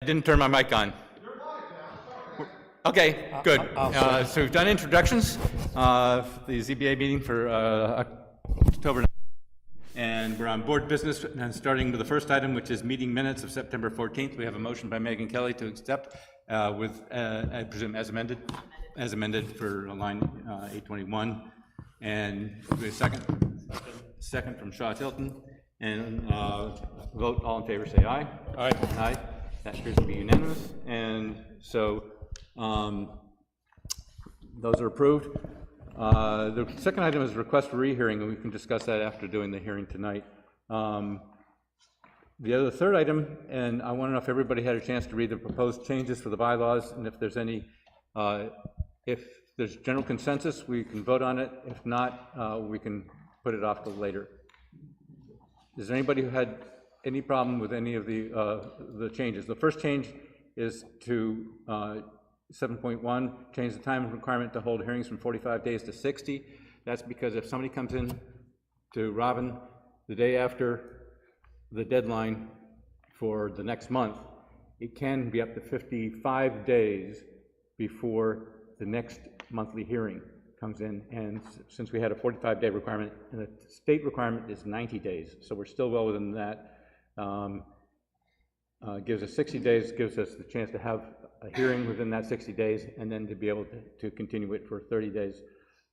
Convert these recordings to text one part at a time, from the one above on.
didn't turn my mic on. Okay, good. So we've done introductions. The ZBA meeting for October 9th. And we're on board business, and starting with the first item, which is meeting minutes of September 14th. We have a motion by Megan Kelly to accept with, I presume, as amended for line 821. And we have a second from Shaw Tilton. And vote, all in favor, say aye. Aye. Aye. That appears to be unanimous. And so those are approved. The second item is request for rehearing, and we can discuss that after doing the hearing tonight. The third item, and I want to know if everybody had a chance to read the proposed changes for the bylaws, and if there's any, if there's general consensus, we can vote on it. If not, we can put it off till later. Is there anybody who had any problem with any of the changes? The first change is to 7.1, change the time requirement to hold hearings from 45 days to 60. That's because if somebody comes in to Robin the day after the deadline for the next month, it can be up to 55 days before the next monthly hearing comes in. And since we had a 45-day requirement, and the state requirement is 90 days, so we're still well within that. Gives us 60 days, gives us the chance to have a hearing within that 60 days, and then to be able to continue it for 30 days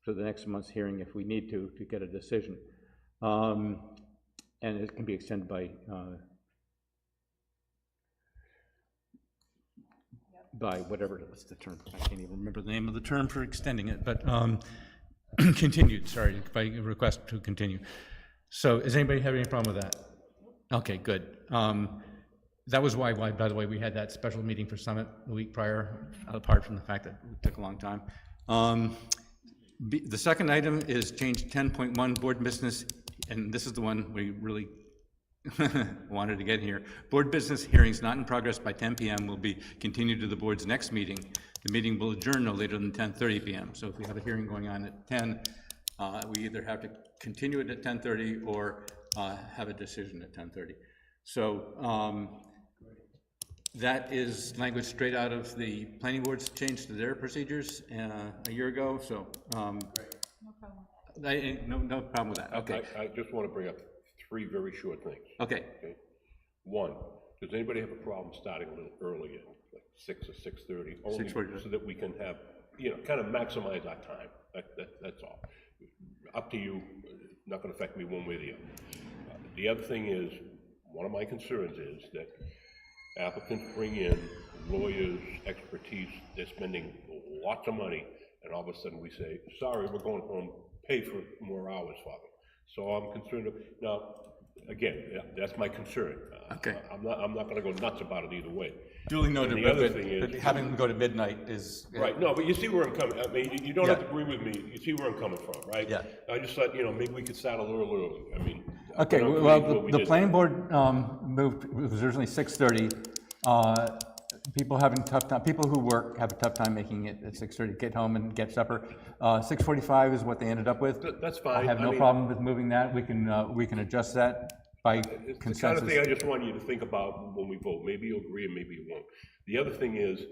for the next month's hearing if we need to get a decision. And it can be extended by whatever, what's the term? I can't even remember the name of the term for extending it, but continued, sorry, by request to continue. So does anybody have any problem with that? Okay, good. That was why, by the way, we had that special meeting for Summit the week prior, apart from the fact that it took a long time. The second item is change 10.1 board business, and this is the one we really wanted to get here. Board business hearings not in progress by 10 p.m. will be continued to the board's next meeting. The meeting will adjourn no later than 10:30 p.m. So if we have a hearing going on at 10, we either have to continue it at 10:30 or have a decision at 10:30. So that is language straight out of the planning board's change to their procedures a year ago. So no problem with that. Okay. I just want to bring up three very short things. Okay. One, does anybody have a problem starting a little earlier, like 6 or 6:30, only so that we can have, kind of maximize our time? That's all. Up to you. Not going to affect me one way or the other. The other thing is, one of my concerns is that applicants bring in lawyers, expertise, they're spending lots of money, and all of a sudden we say, sorry, we're going home, pay for more hours for them. So I'm concerned. Now, again, that's my concern. Okay. I'm not going to go nuts about it either way. Duly noted, the other thing is, having them go to midnight is... Right, no, but you see where I'm coming, I mean, you don't have to agree with me, you see where I'm coming from, right? Yeah. I just thought, maybe we could start a little early, I mean... Okay, well, the planning board moved, it was originally 6:30. People having tough time, people who work have a tough time making it at 6:30, get home and get supper. 6:45 is what they ended up with. That's fine. I have no problem with moving that. We can adjust that by it's consensus. the kind of thing I just want you to think about when we vote. Maybe you'll agree and maybe you won't. The other thing is,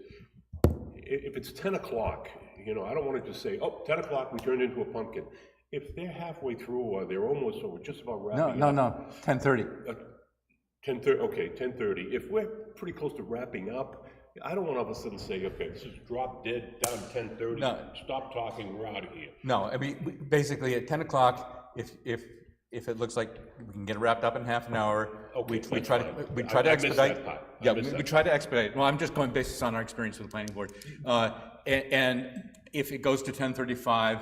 if it's 10 o'clock, I don't want to just say, oh, 10 o'clock, we turned into a pumpkin. If they're halfway through or they're almost, or we're just about wrapping up. No, 10:30. 10:30, okay, 10:30. If we're pretty close to wrapping up, I don't want to all of a sudden say, okay, this is drop dead, done, 10:30, No. Stop talking, we're out of here. No, I mean, basically at 10 o'clock, if it looks like we can get it wrapped up in half an hour, Okay, we try to expedite. That part. Yeah, we try to expedite. Well, I'm just going based on our experience with the planning board. And if it goes to 10:35,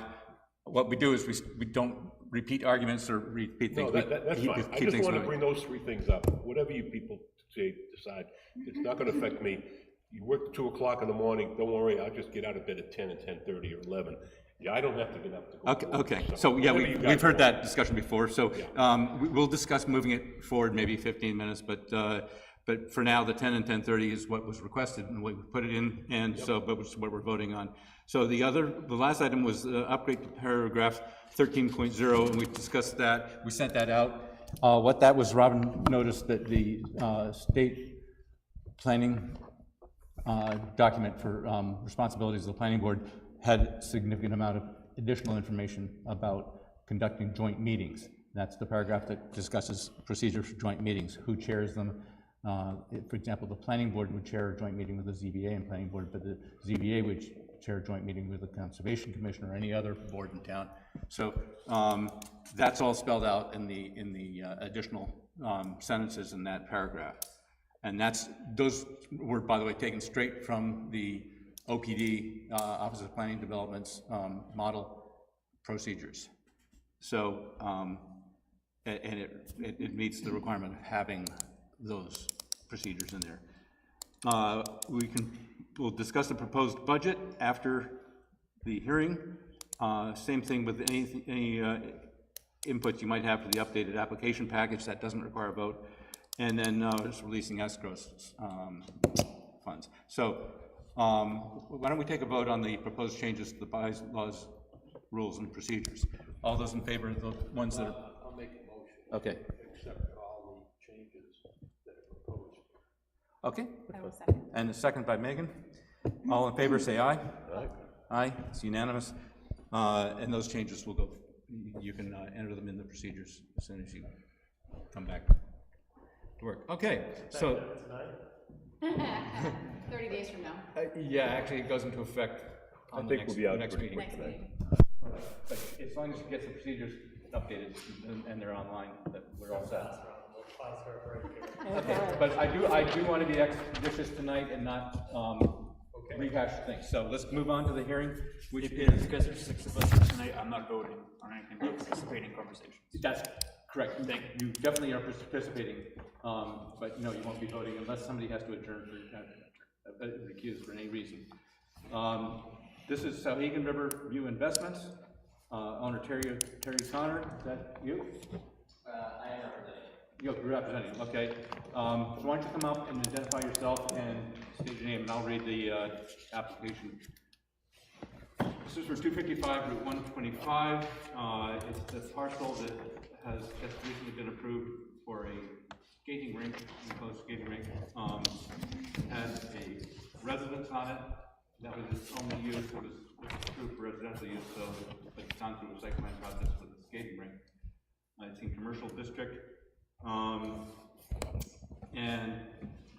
what we do is we don't repeat arguments or repeat things. No, that's fine. I just want to bring those three things up. Whatever you people decide, it's not going to affect me. You work at 2 o'clock in the morning, don't worry, I'll just get out of bed at 10 and 10:30 or 11. Yeah, I don't have to get up to go. Okay. So yeah, we've heard that discussion before. So we'll discuss moving it forward maybe 15 minutes, but for now, the 10 and 10:30 is what was requested and we put it in, and so, but it's what we're voting on. So the last item was upgrade to paragraph 13.0, and we discussed that. We sent that out. What that was, Robin noticed that the state planning document for responsibilities of the planning board had significant amount of additional information about conducting joint meetings. That's the paragraph that discusses procedures for joint meetings, who chairs them. For example, the planning board would chair a joint meeting with the ZBA and planning board, but the ZBA would chair a joint meeting with the Conservation Commission or any other board in town. So that's all spelled out in the additional sentences in that paragraph. And those were, by the way, taken straight from the OPD, Office of Planning Development's model procedures. So, and it meets the requirement of having those procedures in there. We'll discuss the proposed budget after the hearing. Same thing with any inputs you might have for the updated application package. That doesn't require a vote. And then just releasing escrow funds. So why don't we take a vote on the proposed changes to the bylaws, rules, and procedures? All those in favor of the ones that are... I'll make a motion. Okay. Accept all the changes that are proposed. Okay. I will second. And a second by Megan. All in favor, say aye. Aye. Aye, it's unanimous. And those changes will go, you can enter them in the procedures as soon as you come back to work. Okay, so. 30 days from now. Yeah, actually, it goes into effect on the next meeting. Next meeting. But as long as you get the procedures updated and they're online, that we're all set. Okay, but I do want to be expeditious tonight and not rehash things. So let's move on to the hearing, which is. Because there's 6 of us here tonight, I'm not voting on anything, but participating in conversations. That's correct. You definitely are participating, but no, you won't be voting unless somebody has to adjourn for recuse for any reason. This is Sauhegan River View Investments. Owner Terry Connor. Is that you? I am representing. You're representing. Okay. So why don't you come up and identify yourself and state your name, and I'll read the application. This is for 255 Route 125. It's the parcel that has just recently been approved for a skating rink, enclosed skating rink. Has a residence on it. That was its only use. It was approved for residential use, so but it's gone through a site plan process for the skating rink. It's in commercial district. And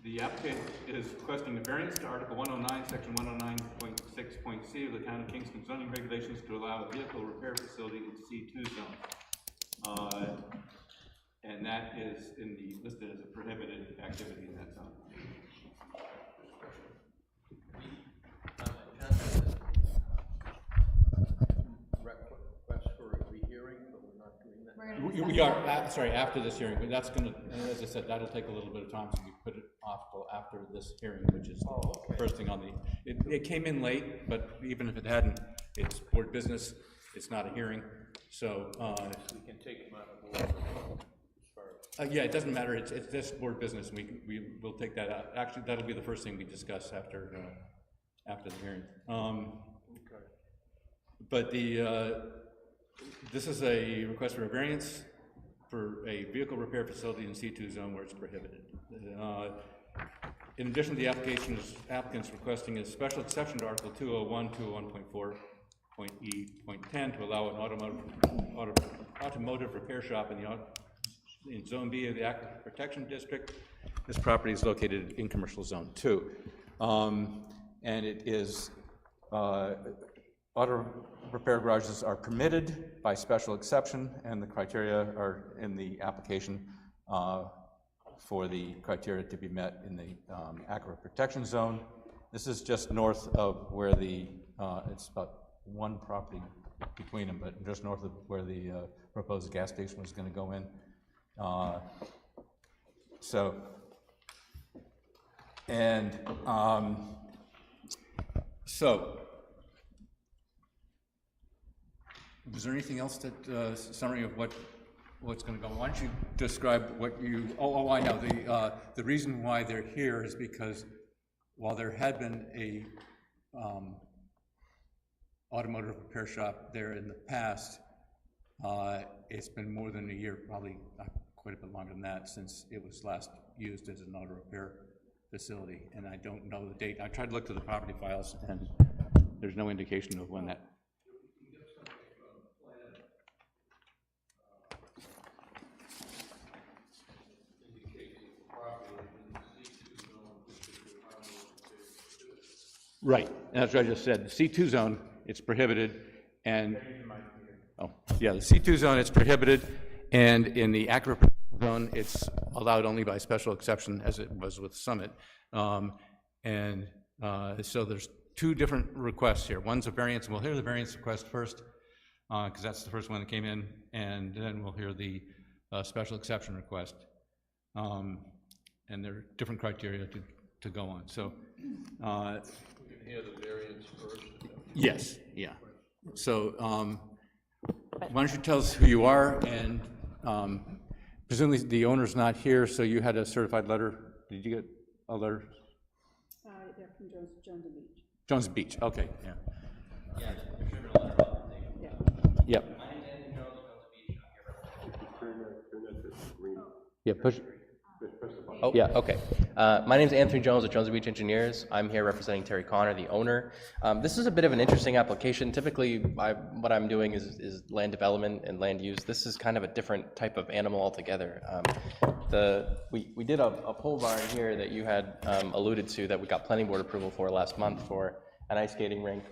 the applicant is requesting a variance to Article 109, Section 109.6.c of the Town of Kingston zoning regulations to allow a vehicle repair facility in C2 zone. And that is listed as a prohibited activity in that zone. Request for a rehearing, but we're not doing that. We are, sorry, after this hearing, but that's going to, as I said, that'll take a little bit of time, so we put it off till after this hearing, which is the first thing on the, it came in late, but even if it hadn't, it's board business, it's not a hearing, so. We can take them out of order as far as. Yeah, it doesn't matter, it's this board business, and we'll take that out. Actually, that'll be the first thing we discuss after the hearing. But this is a request for a variance for a vehicle repair facility in C2 zone where it's prohibited. In addition, the applicant's requesting a special exception to Article 201, 201.4.e.10 to allow an automotive repair shop in Zone B of the Aquifer Protection District. This property is located in Commercial Zone 2. And it is, auto repair garages are permitted by special exception, and the criteria are in the application for the criteria to be met in the Aquifer Protection Zone. This is just north of where the, it's about one property between them, but just north of where the proposed gas station was going to go in. So, was there anything else that, summary of what's going to go on? Why don't you describe what you, I know, the reason why they're here is because while there had been a automotive repair shop there in the past, it's been more than a year, probably quite a bit longer than that, since it was last used as an auto repair facility, and I don't know the date. I tried to look through the property files, and there's no indication of when that. Right, that's what I just said. The C2 zone, it's prohibited, and, oh, yeah, the C2 zone, it's prohibited, and in the aquifer zone, it's allowed only by special exception, as it was with Summit. So there's two different requests here. One's a variance, and we'll hear the variance request first, because that's the first one that came in, and then we'll hear the special exception request. And there are different criteria to go on. So, We can hear the variance first. yes, yeah. So, why don't you tell us who you are, and presumably the owner's not here, so you had a certified letter. Did you get a letter? They're from Jones and Beach. Jones Beach, okay, yeah. Yeah, there should have been a letter of authorization. Yeah. Yep, My name's Anthony Jones, Beach, I'm here representing. yeah, push, Oh, yeah, okay. My name's Anthony Jones with Jones Beach Engineers. I'm here representing Terry Connor, the owner. This is a bit of an interesting application. Typically, what I'm doing is land development and land use. This is kind of a different type of animal altogether. We did a pole barn here that you had alluded to that we got planning board approval for last month for an ice skating rink.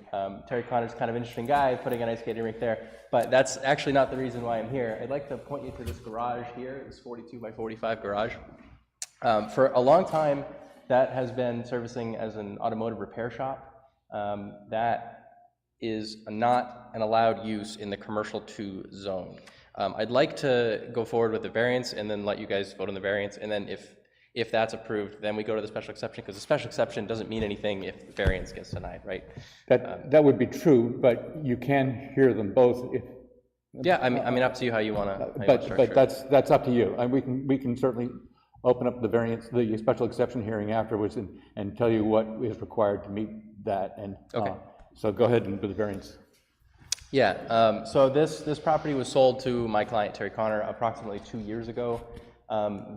Terry Connor's kind of an interesting guy putting an ice skating rink there, but that's actually not the reason why I'm here. I'd like to point you to this garage here, this 42 by 45 garage. For a long time, that has been servicing as an automotive repair shop. That is not an allowed use in the commercial 2 zone. I'd like to go forward with the variance and then let you guys vote on the variance, and then if that's approved, then we go to the special exception, because the special exception doesn't mean anything if the variance gets denied, right? that would be true, but you can hear them both if. Yeah, I mean, up to you how you want to. But that's up to you, and we can certainly open up the variance, the special exception hearing afterwards, and tell you what is required to meet that, and Okay. So go ahead and do the variance. Yeah, so this property was sold to my client, Terry Connor, approximately 2 years ago.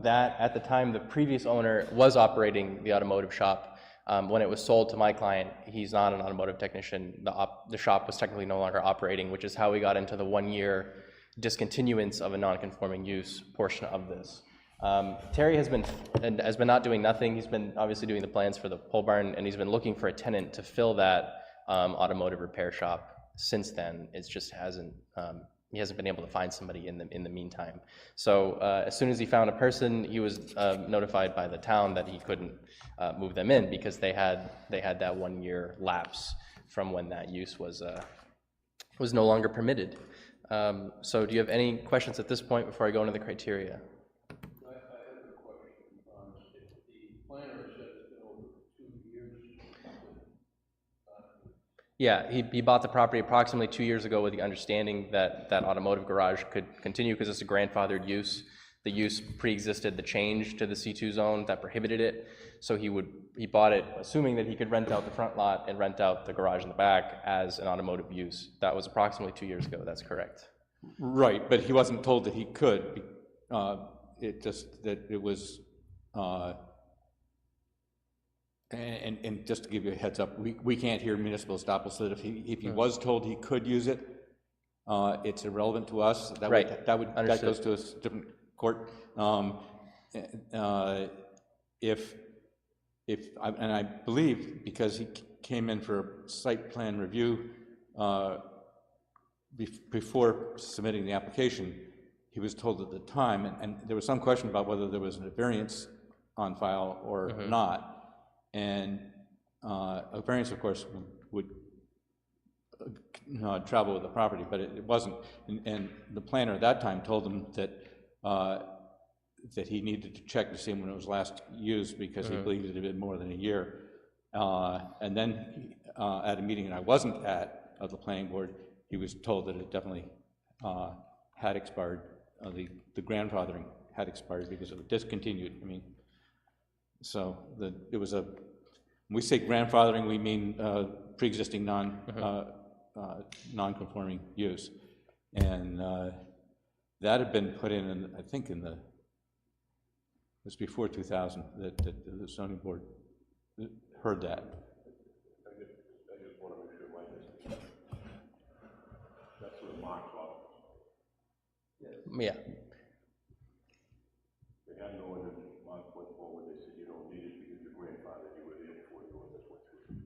That, at the time, the previous owner was operating the automotive shop. When it was sold to my client, he's not an automotive technician. The shop was technically no longer operating, which is how we got into the 1-year discontinuance of a non-conforming use portion of this. Terry has been not doing nothing. He's been obviously doing the plans for the pole barn, and he's been looking for a tenant to fill that automotive repair shop. Since then, it just hasn't. He hasn't been able to find somebody in the meantime. So as soon as he found a person, he was notified by the town that he couldn't move them in because they had that 1-year lapse from when that use was no longer permitted. So do you have any questions at this point before I go into the criteria? I have a question. If the planner said it's been over 2 years, Yeah, he bought the property approximately 2 years ago with the understanding that that automotive garage could continue because it's a grandfathered use. The use pre-existed the change to the C2 zone that prohibited it. So he bought it assuming that he could rent out the front lot and rent out the garage in the back as an automotive use. That was approximately 2 years ago, that's correct. Right, but he wasn't told that he could. It just that it was. And just to give you a heads up, we can't hear municipal estoppel, so that if he was told he could use it, it's irrelevant to us. That goes to a different court. And I believe because he came in for site plan review before submitting the application, he was told at the time, and there was some question about whether there was a variance on file or not. And a variance, of course, would travel with the property, but it wasn't. And the planner at that time told him that that he needed to check to see when it was last used because he believed it had been more than a year. And then at a meeting that I wasn't at of the planning board, he was told that it definitely had expired. The grandfathering had expired because it was discontinued. I mean. So it was when we say grandfathering, we mean pre-existing non-conforming use, and that had been put in, I think, in the It's before 2000 that the zoning board heard that. I just want to make sure my that's what Mark's office. Yeah. They had no ordinance, Mark went forward, they said you don't need it because your grandfather, you were there before the ordinance went through.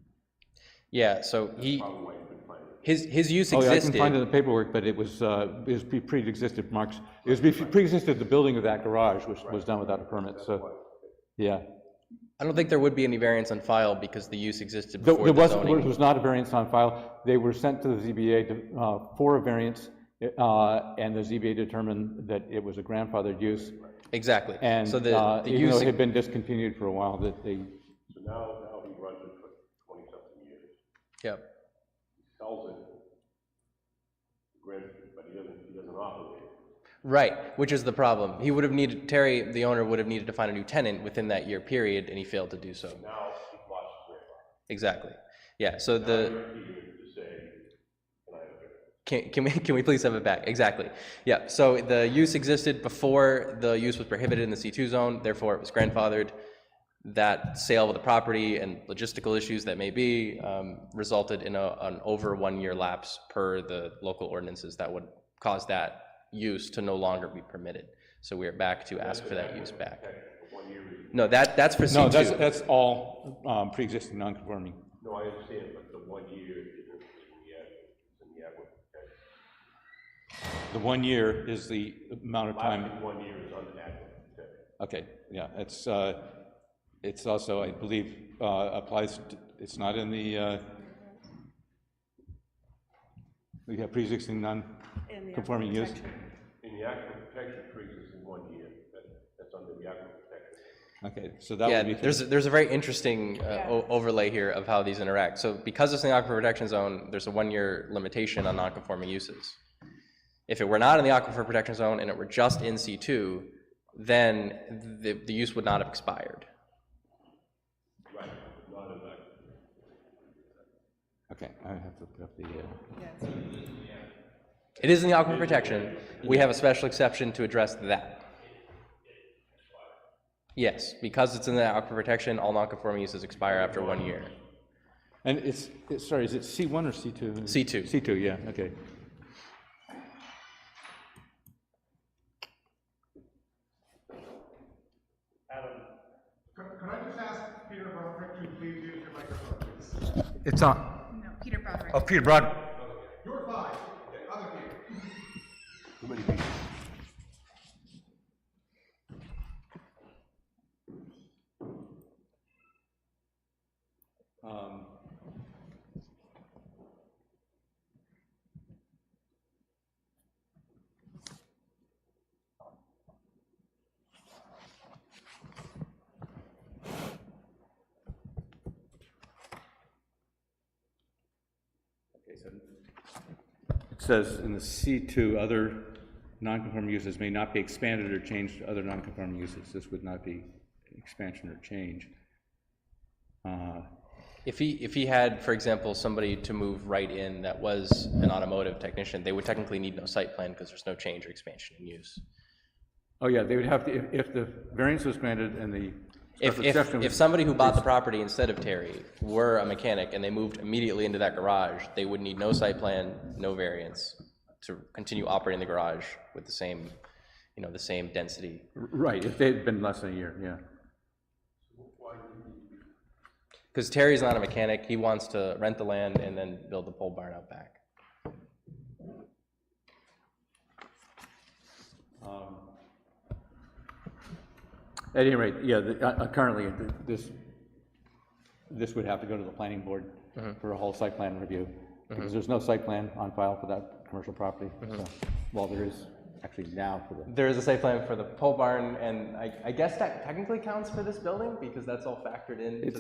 Yeah, so Probably why you couldn't find it. his use Oh, yeah, I existed. can find it in the paperwork, but it was pre-existed Mark's, it was pre-existed the building of that garage, which was done without a permit, so, yeah. I don't think there would be any variance on file because the use existed There before the zoning. was not a variance on file. They were sent to the ZBA for a variance, and the ZBA determined that it was a grandfathered use. Exactly. And So the even use, though it had been discontinued for a while, that they, So now he runs it for 20-something years. yep. He sells it, but he doesn't operate it. Right, which is the problem. He would have needed, Terry, the owner, would have needed to find a new tenant within that year period, and he failed to do so. Now he's lost his grandfather. Exactly. Yeah, so Now the, you're here to say, can I have it? can we please have it back? Exactly. Yeah, so the use existed before the use was prohibited in the C2 zone, therefore it was grandfathered. That sale of the property and logistical issues that may be resulted in an over 1 year lapse per the local ordinances that would cause that use to no longer be permitted. So we are back to ask for that use back. No, that's for no, C2. that's all pre-existing non-conforming. No, I understand, but the 1 year is in the aquifer. The 1 year is the amount of time. Lasting 1 year is under aquifer. Okay, yeah, it's also, I believe, applies, it's not in the, we have pre-existing non-conforming use. In the aquifer protection pre-existing 1 year, that's under the aquifer protection. Okay, so that Yeah, would be. there's a very interesting overlay here of how these interact. So because it's in the aquifer protection zone, there's a 1 year limitation on non-conforming uses. If it were not in the aquifer protection zone and it were just in C2, then the use would not have expired. Right, not in that. Okay, I have to look up the, It is in the aquifer protection. We have a special exception to address that. Yes, because it's in the aquifer protection, all non-conforming uses expire after 1 year. and sorry, is it C1 or C2? C2. C2, yeah, okay. Could I just ask Peter Broderick to please use your microphone, please? It's on. No, Peter Broderick. Oh, Peter Broad. You're fine. Other Peter. Too many people. It says in the C2, other non-conforming uses may not be expanded or changed to other non-conforming uses. This would not be expansion or change. If he had, for example, somebody to move right in that was an automotive technician, they would technically need no site plan because there's no change or expansion in use. Oh, yeah, they would have to, if the variance was granted and the special exception If was. somebody who bought the property instead of Terry were a mechanic and they moved immediately into that garage, they would need no site plan, no variance to continue operating the garage with the same, the same density. Right, if they had been less than a year, yeah. Because Terry's not a mechanic, he wants to rent the land and then build the pole barn out back. At any rate, yeah, currently, this would have to go to the planning board for a whole site plan review, because there's no site plan on file for that commercial property, so, well, there is actually now for the, There is a site plan for the pole barn, and I guess that technically counts for this building, because that's all factored into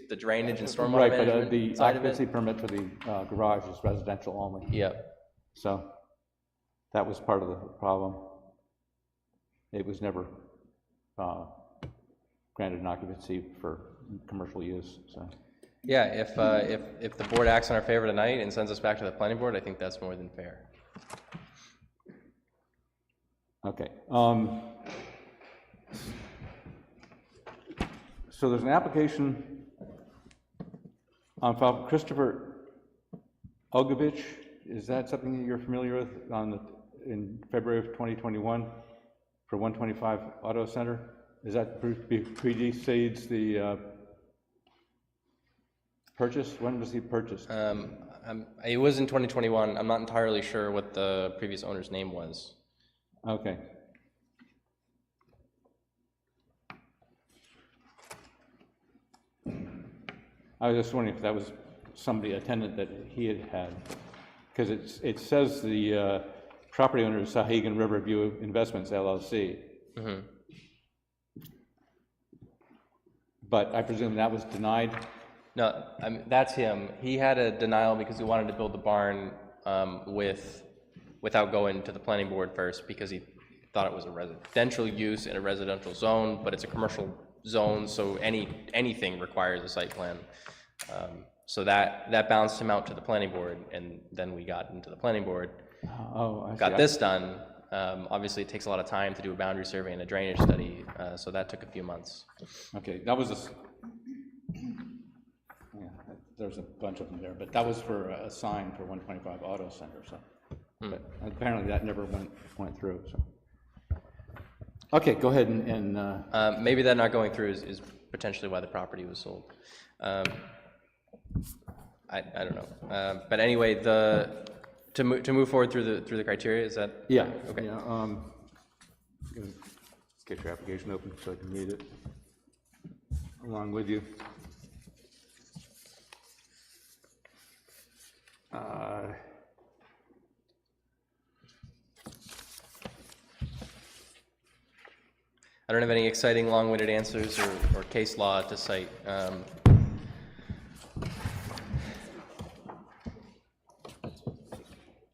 the drainage and stormwater right, but management the side of occupancy it. permit for the garage is residential only, Yep. so that was part of the problem. It was never granted an occupancy for commercial use, so. Yeah, if the board acts in our favor tonight and sends us back to the planning board, I think that's more than fair. Okay. So there's an application on file for Christopher Ogovich. Is that something that you're familiar with in February of 2021 for 125 Auto Center? Is that precedes the purchase? When was he purchased? It was in 2021. I'm not entirely sure what the previous owner's name was. Okay. I was just wondering if that was somebody, a tenant that he had, because it says the property owner is Sahegan Riverview Investments LLC. Mm-hmm. But I presume that was denied? No, that's him. He had a denial because he wanted to build the barn without going to the planning board first, because he thought it was a residential use in a residential zone, but it's a commercial zone, so anything requires a site plan. So that bounced him out to the planning board, and then we got into the planning board. Oh, I see. Got this done. Obviously, it takes a lot of time to do a boundary survey and a drainage study, so that took a few months. Okay, that was yeah, there's a bunch of them there, but that was for a sign for 125 Auto Center, so. But apparently that never went through, so. Okay, go ahead and Maybe that not going through is potentially why the property was sold. I don't know. But anyway, to move forward through the criteria, is that? yeah. Okay. Yeah, let's get your application open so I can read it along with you. I don't have any exciting long-winded answers or case law to cite.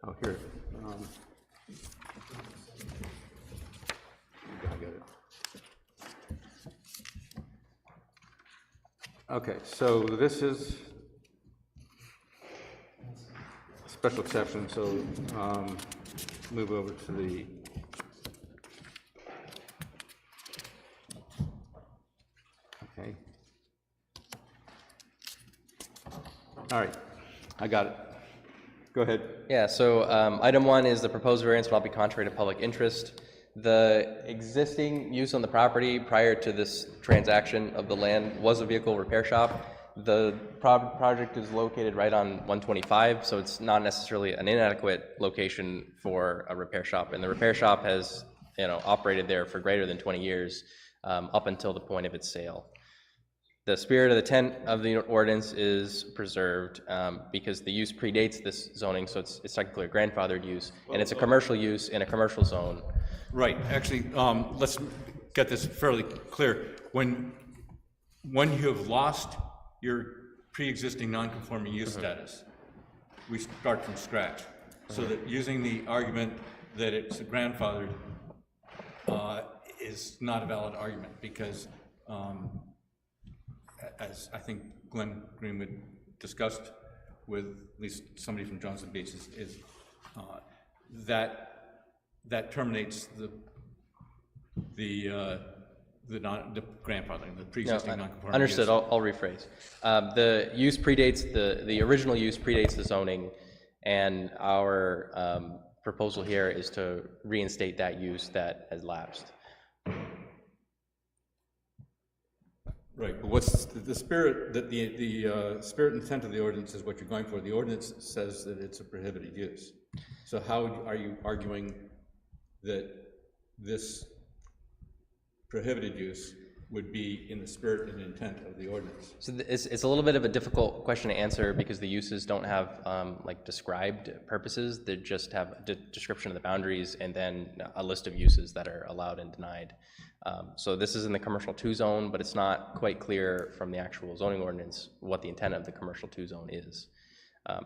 Oh, here. I got it. Okay, so this is a special exception, so move over to the okay. All right, I got it. Go ahead. Yeah, so item 1 is the proposed variance will not be contrary to public interest. The existing use on the property prior to this transaction of the land was a vehicle repair shop. The project is located right on 125, so it's not necessarily an inadequate location for a repair shop. And the repair shop has, operated there for greater than 20 years up until the point of its sale. The spirit of the intent of the ordinance is preserved because the use predates this zoning, so it's technically a grandfathered use, and it's a commercial use in a commercial zone. Right, actually, let's get this fairly clear. When you have lost your pre-existing non-conforming use status, we start from scratch. So that using the argument that it's grandfathered is not a valid argument, because as I think Glenn Greenwood discussed with at least somebody from Johnson Beach, is that terminates the grandfathering, the pre-existing non-conforming Understood. use. I'll rephrase. The use predates the original use predates the zoning, and our proposal here is to reinstate that use that has lapsed. Right, but what's the spirit, that the spirit and intent of the ordinance is what you're going for. The ordinance says that it's a prohibited use. So how are you arguing that this prohibited use would be in the spirit and intent of the ordinance? So it's a little bit of a difficult question to answer because the uses don't have like described purposes. They just have a description of the boundaries and then a list of uses that are allowed and denied. So this is in the commercial 2 zone, but it's not quite clear from the actual zoning ordinance what the intent of the commercial 2 zone is.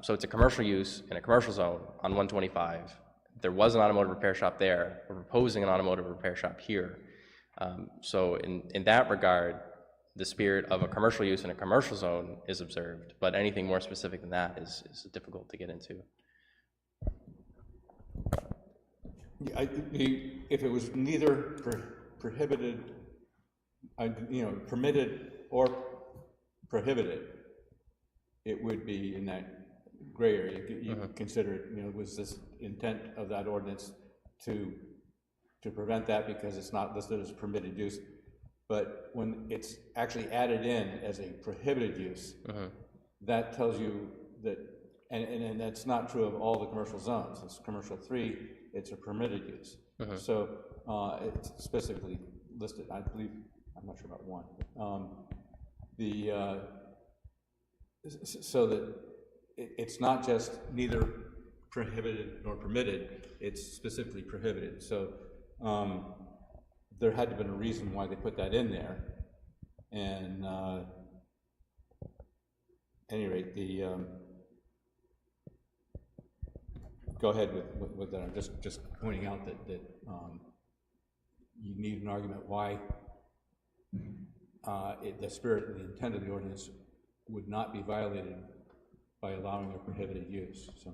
So it's a commercial use in a commercial zone on 125. There was an automotive repair shop there. We're proposing an automotive repair shop here. So in that regard, the spirit of a commercial use in a commercial zone is observed, but anything more specific than that is difficult to get into. If it was neither prohibited, permitted or prohibited, it would be in that gray area. You could consider it, was this intent of that ordinance to prevent that because it's not listed as permitted use? But when it's actually added in as a prohibited use, that tells you that, and that's not true of all the commercial zones. It's commercial 3, it's a permitted use. So it's specifically listed, I believe, I'm not sure about 1. So that it's not just neither prohibited nor permitted, it's specifically prohibited. So there had to have been a reason why they put that in there. And at any rate, go ahead with that. I'm just pointing out that you need an argument why the spirit and the intent of the ordinance would not be violated by allowing a prohibited use. So.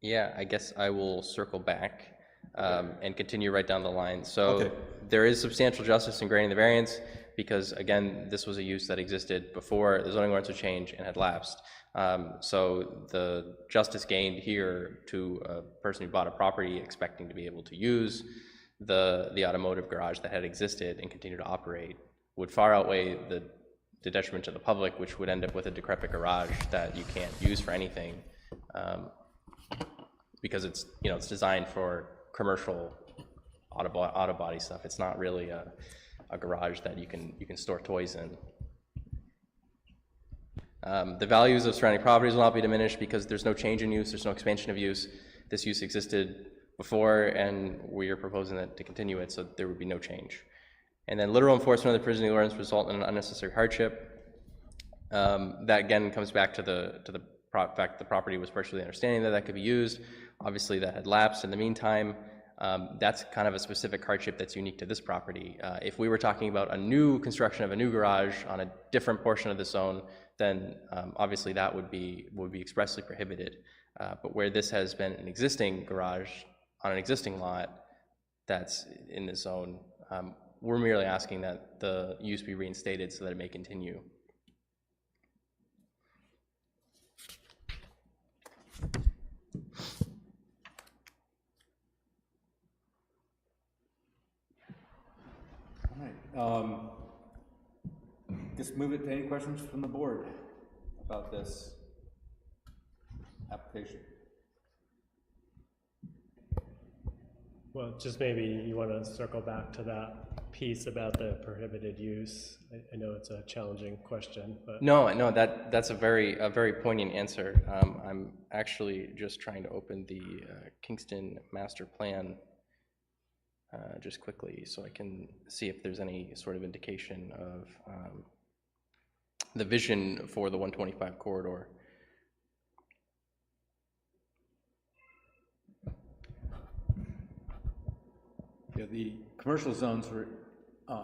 Yeah, I guess I will circle back and continue right down the line. So there is substantial justice in granting the variance because, again, this was a use that existed before the zoning ordinance would change and had lapsed. So the justice gained here to a person who bought a property expecting to be able to use the automotive garage that had existed and continue to operate would far outweigh the detriment to the public, which would end up with a decrepit garage that you can't use for anything. Because it's it's designed for commercial auto body stuff. It's not really a garage that you can store toys in. The values of surrounding properties will not be diminished because there's no change in use, there's no expansion of use. This use existed before, and we are proposing that to continue it, so there would be no change. And then literal enforcement of the provision of the ordinance result in an unnecessary hardship. That again comes back to the fact the property was partially understanding that could be used. Obviously, that had lapsed in the meantime. That's kind of a specific hardship that's unique to this property. If we were talking about a new construction of a new garage on a different portion of the zone, then obviously that would be expressly prohibited. But where this has been an existing garage on an existing lot that's in the zone, we're merely asking that the use be reinstated so that it may continue. Just move it to any questions from the board about this application. Well, just maybe you want to circle back to that piece about the prohibited use. I know it's a challenging question, but no, that's a very poignant answer. I'm actually just trying to open the Kingston master plan just quickly so I can see if there's any sort of indication of the vision for the 125 corridor. Yeah, the commercial zones were,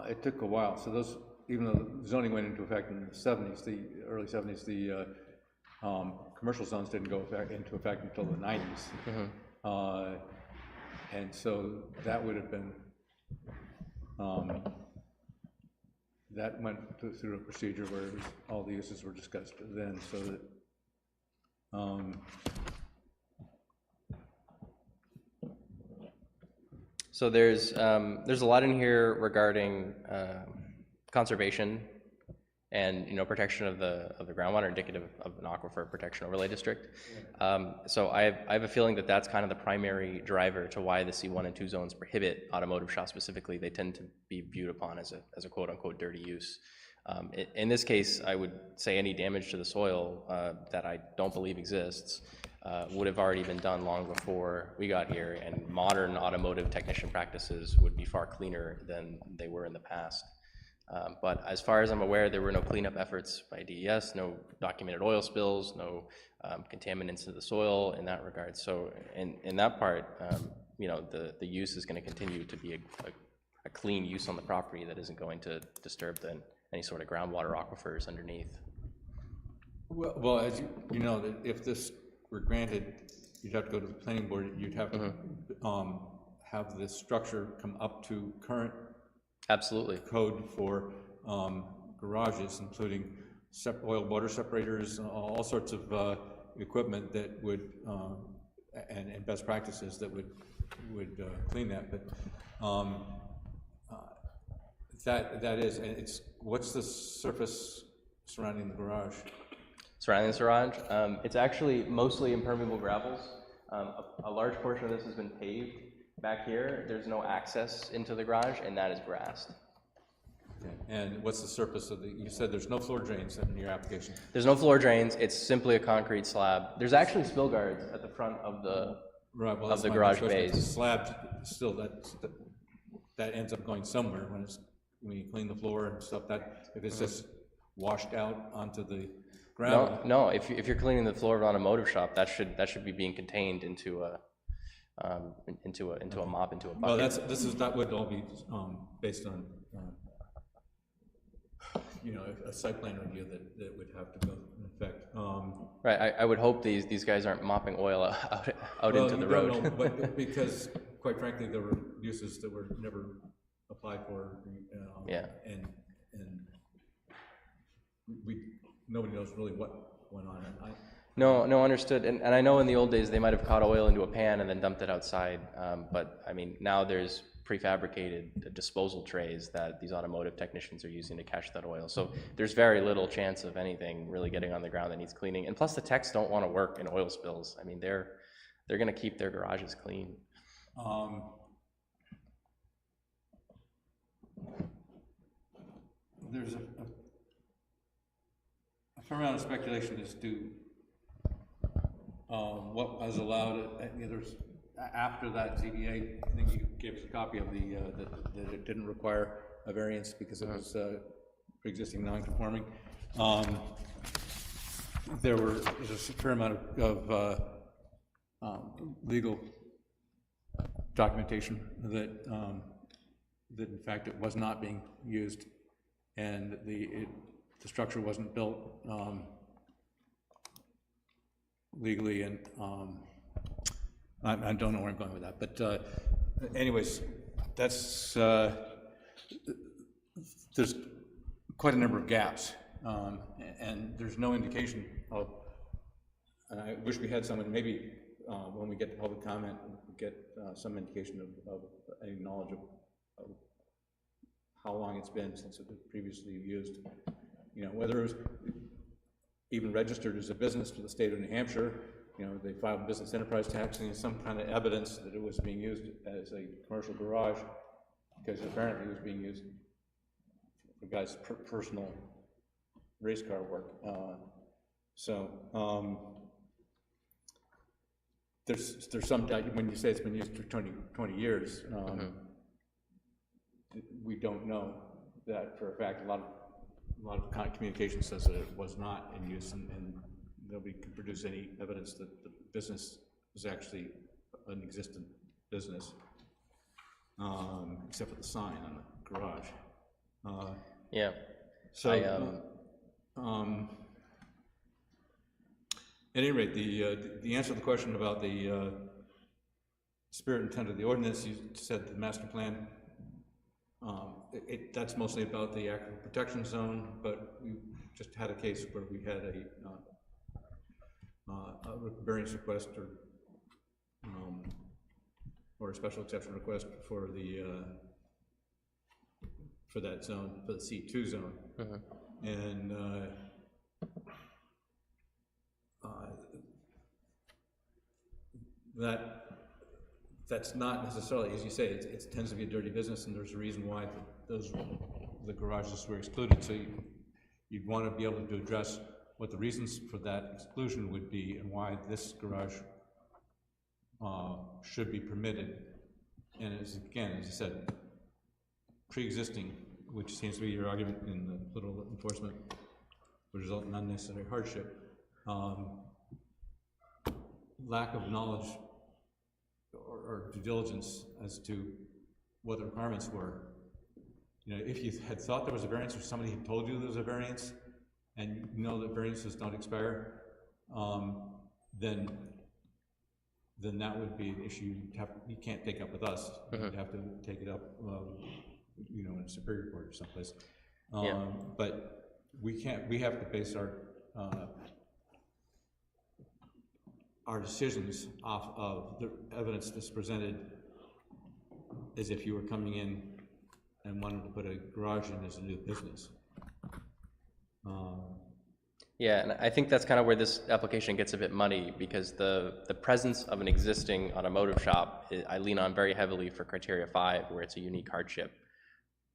it took a while. So those, even though the zoning went into effect in the 70s, the early 70s, the commercial zones didn't go into effect until the 90s. And so that would have been, that went through a procedure where it was, all the uses were discussed then, so that so there's a lot in here regarding conservation and protection of the groundwater, indicative of an aquifer protection overlay district. So I have a feeling that that's kind of the primary driver to why the C1 and 2 zones prohibit automotive shops specifically. They tend to be viewed upon as a quote unquote dirty use. In this case, I would say any damage to the soil that I don't believe exists would have already been done long before we got here, and modern automotive technician practices would be far cleaner than they were in the past. But as far as I'm aware, there were no cleanup efforts by DES, no documented oil spills, no contaminants in the soil in that regard. So in that part, the use is going to continue to be a clean use on the property that isn't going to disturb any sort of groundwater aquifers underneath. well, as you know, that if this were granted, you'd have to go to the planning board. You'd have to have the structure come up to current Absolutely. code for garages, including oil water separators, all sorts of equipment that would, and best practices that would clean that. But that is, and it's, what's the surface surrounding the garage? Surrounding this garage, it's actually mostly impermeable gravels. A large portion of this has been paved. Back here, there's no access into the garage, and that is grassed. Okay. And what's the surface of the, you said there's no floor drains in your application? There's no floor drains, it's simply a concrete slab. There's actually spill guards at the front of the, Right, well, of that's the my garage question. bays. The slab, still, that ends up going somewhere when you clean the floor and stuff, that, if it's just washed out onto the gravel. No, if you're cleaning the floor of an automotive shop, that should be being contained into a mop, into a bucket. Well, that would all be based on, a site plan review that would have to go in effect. Right, I would hope these guys aren't mopping oil out Well, into the you road. don't know, but because, quite frankly, there were uses that were never applied for. Yeah. And nobody knows really what went on. No, understood. And I know in the old days, they might have caught oil into a pan and then dumped it outside. But I mean, now there's prefabricated disposal trays that these automotive technicians are using to catch that oil. So there's very little chance of anything really getting on the ground that needs cleaning. And plus the techs don't want to work in oil spills. I mean, they're going to keep their garages clean. There's a fair amount of speculation as to what was allowed. There's, after that ZBA, I think you gave us a copy of that it didn't require a variance because it was pre-existing non-conforming. There's a fair amount of legal documentation that in fact it was not being used, and the structure wasn't built legally, and I don't know where I'm going with that, but anyways, that's there's quite a number of gaps, and there's no indication of, and I wish we had someone, maybe when we get to public comment, get some indication of any knowledge of how long it's been since it was previously used, whether it was even registered as a business to the state of New Hampshire, they filed business enterprise tax, and some kind of evidence that it was being used as a commercial garage, because apparently it was being used for guys' personal race car work. There's some, when you say it's been used for 20 years, we don't know that for a fact. A lot of communication says that it was not in use, and nobody can produce any evidence that the business was actually an existent business, except for the sign on the garage. Yeah. So, at any rate, the answer to the question about the spirit and intent of the ordinance, you said the master plan. That's mostly about the aquifer protection zone, but we just had a case where we had a variance request or a special exception request for that zone, for the C2 zone, and that's not necessarily, as you say, it tends to be a dirty business, and there's a reason why the garages were excluded. So you'd want to be able to address what the reasons for that exclusion would be, and why this garage should be permitted. And again, as I said, pre-existing, which seems to be your argument in the political enforcement, would result in unnecessary hardship. Lack of knowledge or due diligence as to what the requirements were. If you had thought there was a variance, or somebody had told you there was a variance, and you know that variances don't expire, then then that would be an issue you can't take up with us. You'd have to take it up, you know, in Superior Court or someplace. But we have to base our decisions off of the evidence that's presented as if you were coming in and wanted to put a garage in as a new business. Yeah, and I think that's kind of where this application gets a bit muddy, because the presence of an existing automotive shop, I lean on very heavily for criteria 5, where it's a unique hardship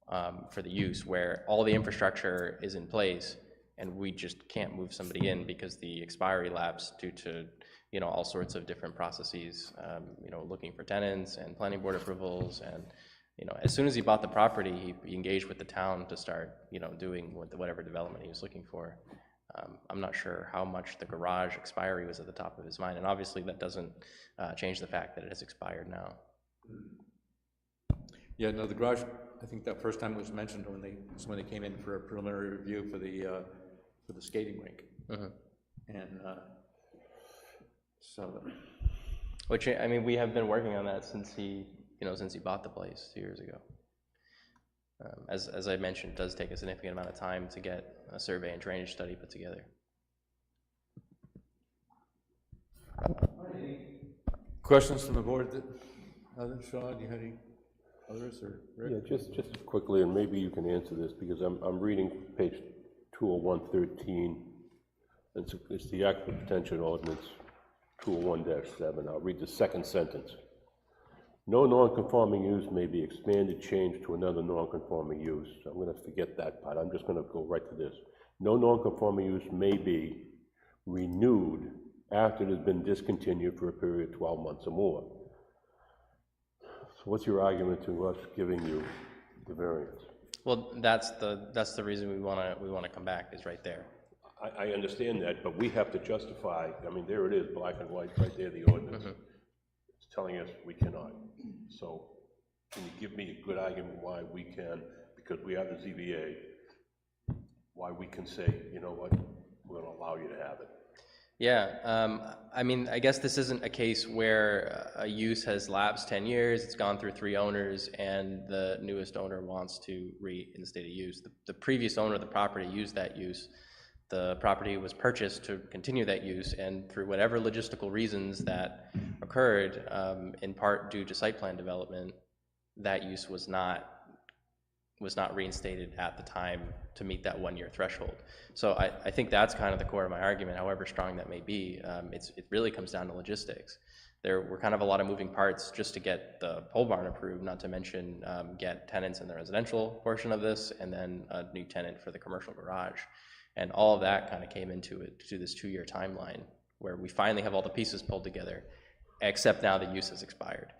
for the use, where all the infrastructure is in place and we just can't move somebody in because the expiry lapsed due to, you know, all sorts of different processes, you know, looking for tenants and planning board approvals. And, you know, as soon as he bought the property, he engaged with the town to start, you know, doing whatever development he was looking for. I'm not sure how much the garage expiry was at the top of his mind, and obviously that doesn't change the fact that it has expired now. Yeah, no, the garage, I think that first time it was mentioned when they came in for a preliminary review for the skating rink. And so. Which, I mean, we have been working on that since he bought the place 2 years ago. As I mentioned, it does take a significant amount of time to get a survey and drainage study put together. Questions from the board? Sean, do you have any others, or Rick? Yeah, just quickly, and maybe you can answer this, because I'm reading page 20113, and it's the Aquifer Retention Ordinance 201-7. I'll read the second sentence. No non-conforming use may be expanded, changed to another non-conforming use. I'm going to forget that part. I'm just going to go right to this. No non-conforming use may be renewed after it has been discontinued for a period of 12 months or more. So what's your argument to us giving you the variance? Well, that's the reason we want to come back, is right there. I understand that, but we have to justify. I mean, there it is, black and white, right there, the ordinance. It's telling us we cannot. So can you give me a good argument why we can, because we have the ZBA, why we can say, you know what, we're going to allow you to have it? Yeah, I mean, I guess this isn't a case where a use has lapsed 10 years, it's gone through 3 owners, and the newest owner wants to reinstate a use. The previous owner of the property used that use. The property was purchased to continue that use, and through whatever logistical reasons that occurred, in part due to site plan development, that use was not reinstated at the time to meet that 1-year threshold. So I think that's kind of the core of my argument, however strong that may be. It really comes down to logistics. There were kind of a lot of moving parts just to get the pole barn approved, not to mention get tenants in the residential portion of this, and then a new tenant for the commercial garage. And all of that kind of came into it, to this 2-year timeline, where we finally have all the pieces pulled together, except now the use has expired.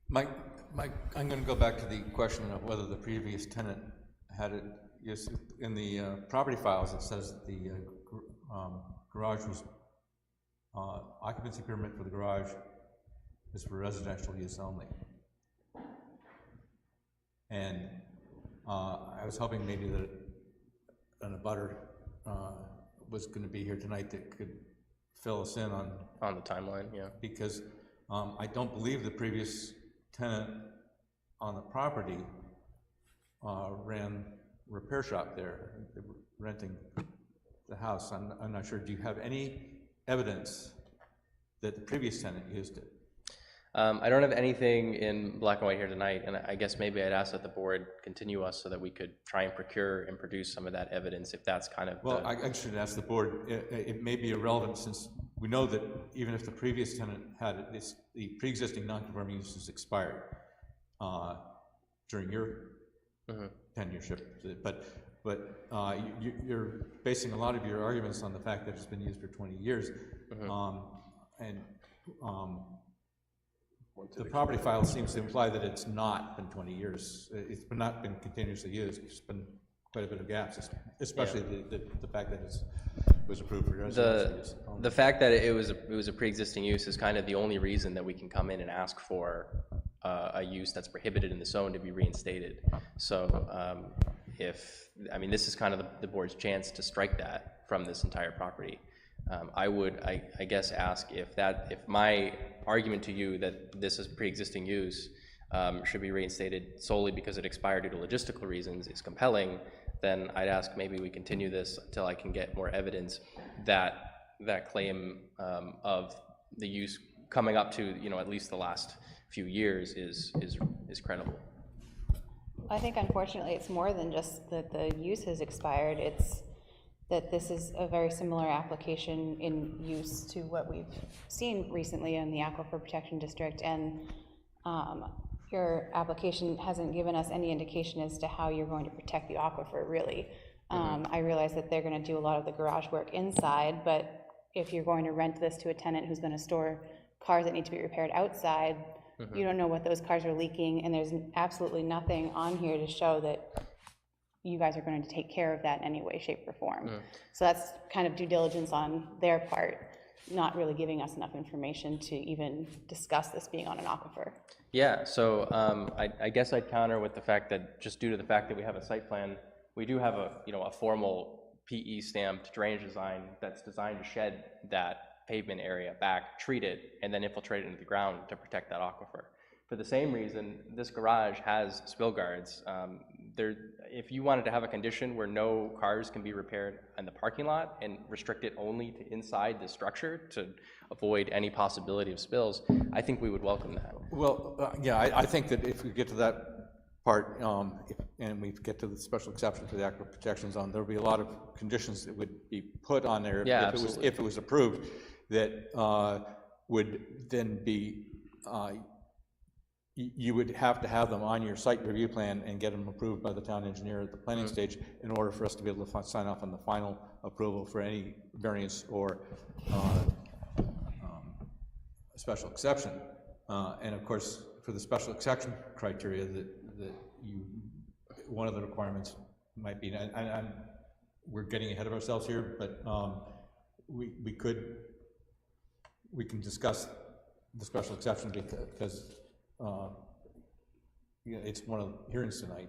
Mike, I'm going to go back to the question of whether the previous tenant had it. Yes, in the property files, it says that the garage was, occupancy permit for the garage is for residential use only. And I was hoping maybe that an abutter was going to be here tonight that could fill us in on the timeline, yeah. Because I don't believe the previous tenant on the property ran a repair shop there. They were renting the house. I'm not sure. Do you have any evidence that the previous tenant used it? I don't have anything in black and white here tonight, and I guess maybe I'd ask that the board continue us so that we could try and procure and produce some of that evidence, if that's kind of well, I should ask the board. It may be irrelevant, since we know that even if the previous tenant had it, the pre-existing non-conforming use is expired during your tenureship. But you're basing a lot of your arguments on the fact that it's been used for 20 years, the property file seems to imply that it's not been 20 years. It's not been continuously used. There's been quite a bit of gaps, especially the fact that it was approved for residential use. The fact that it was a pre-existing use is kind of the only reason that we can come in and ask for a use that's prohibited in the zone to be reinstated. So this is kind of the board's chance to strike that from this entire property. I would, I guess, ask if my argument to you that this is pre-existing use should be reinstated solely because it expired due to logistical reasons is compelling, then I'd ask maybe we continue this until I can get more evidence that that claim of the use coming up to, you know, at least the last few years is credible. I think unfortunately it's more than just that the use has expired, it's that this is a very similar application in use to what we've seen recently in the Aquifer Protection District, and your application hasn't given us any indication as to how you're going to protect the aquifer, really. I realize that they're going to do a lot of the garage work inside, but if you're going to rent this to a tenant who's going to store cars that need to be repaired outside, you don't know what those cars are leaking, and there's absolutely nothing on here to show that you guys are going to take care of that in any way, shape, or form. So that's kind of due diligence on their part, not really giving us enough information to even discuss this being on an aquifer. Yeah, so I guess I'd counter with the fact that just due to the fact that we have a site plan, we do have a formal PE stamped drainage design that's designed to shed that pavement area back, treat it, and then infiltrate it into the ground to protect that aquifer. For the same reason, this garage has spill guards. If you wanted to have a condition where no cars can be repaired in the parking lot and restrict it only to inside the structure to avoid any possibility of spills, I think we would welcome that. Well, yeah, I think that if we get to that part, and we get to the special exception to the Aquifer Protection Zone, there'll be a lot of conditions that would be put on there if it was approved, that would then be, you would have to have them on your site review plan and get them approved by the town engineer at the planning stage in order for us to be able to sign off on the final approval for any variance or special exception. And of course, for the special exception criteria, one of the requirements might be, and we're getting ahead of ourselves here, but we can discuss the special exception because it's one of the hearings tonight.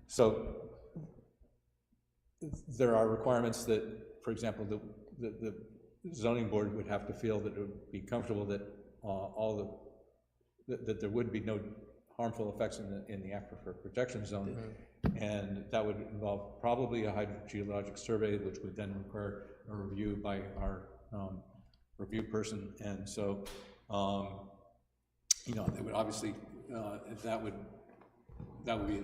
So there are requirements that, for example, the zoning board would have to feel that it would be comfortable that that there would be no harmful effects in the Aquifer Protection Zone, and that would involve probably a hydrogeologic survey, which would then require a review by our review person, and so they would obviously that would be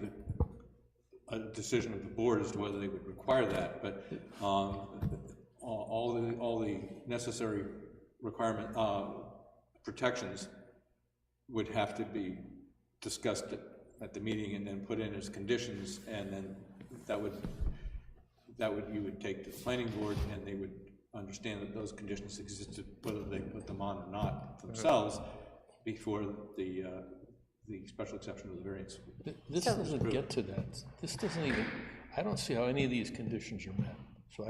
a decision of the board as to whether they would require that, but all the necessary requirement protections would have to be discussed at the meeting and then put in as conditions, and then you would take to the planning board, and they would understand that those conditions existed, whether they put them on or not themselves, before the special exception of the variance. This doesn't get to that. This doesn't even, I don't see how any of these conditions are met. So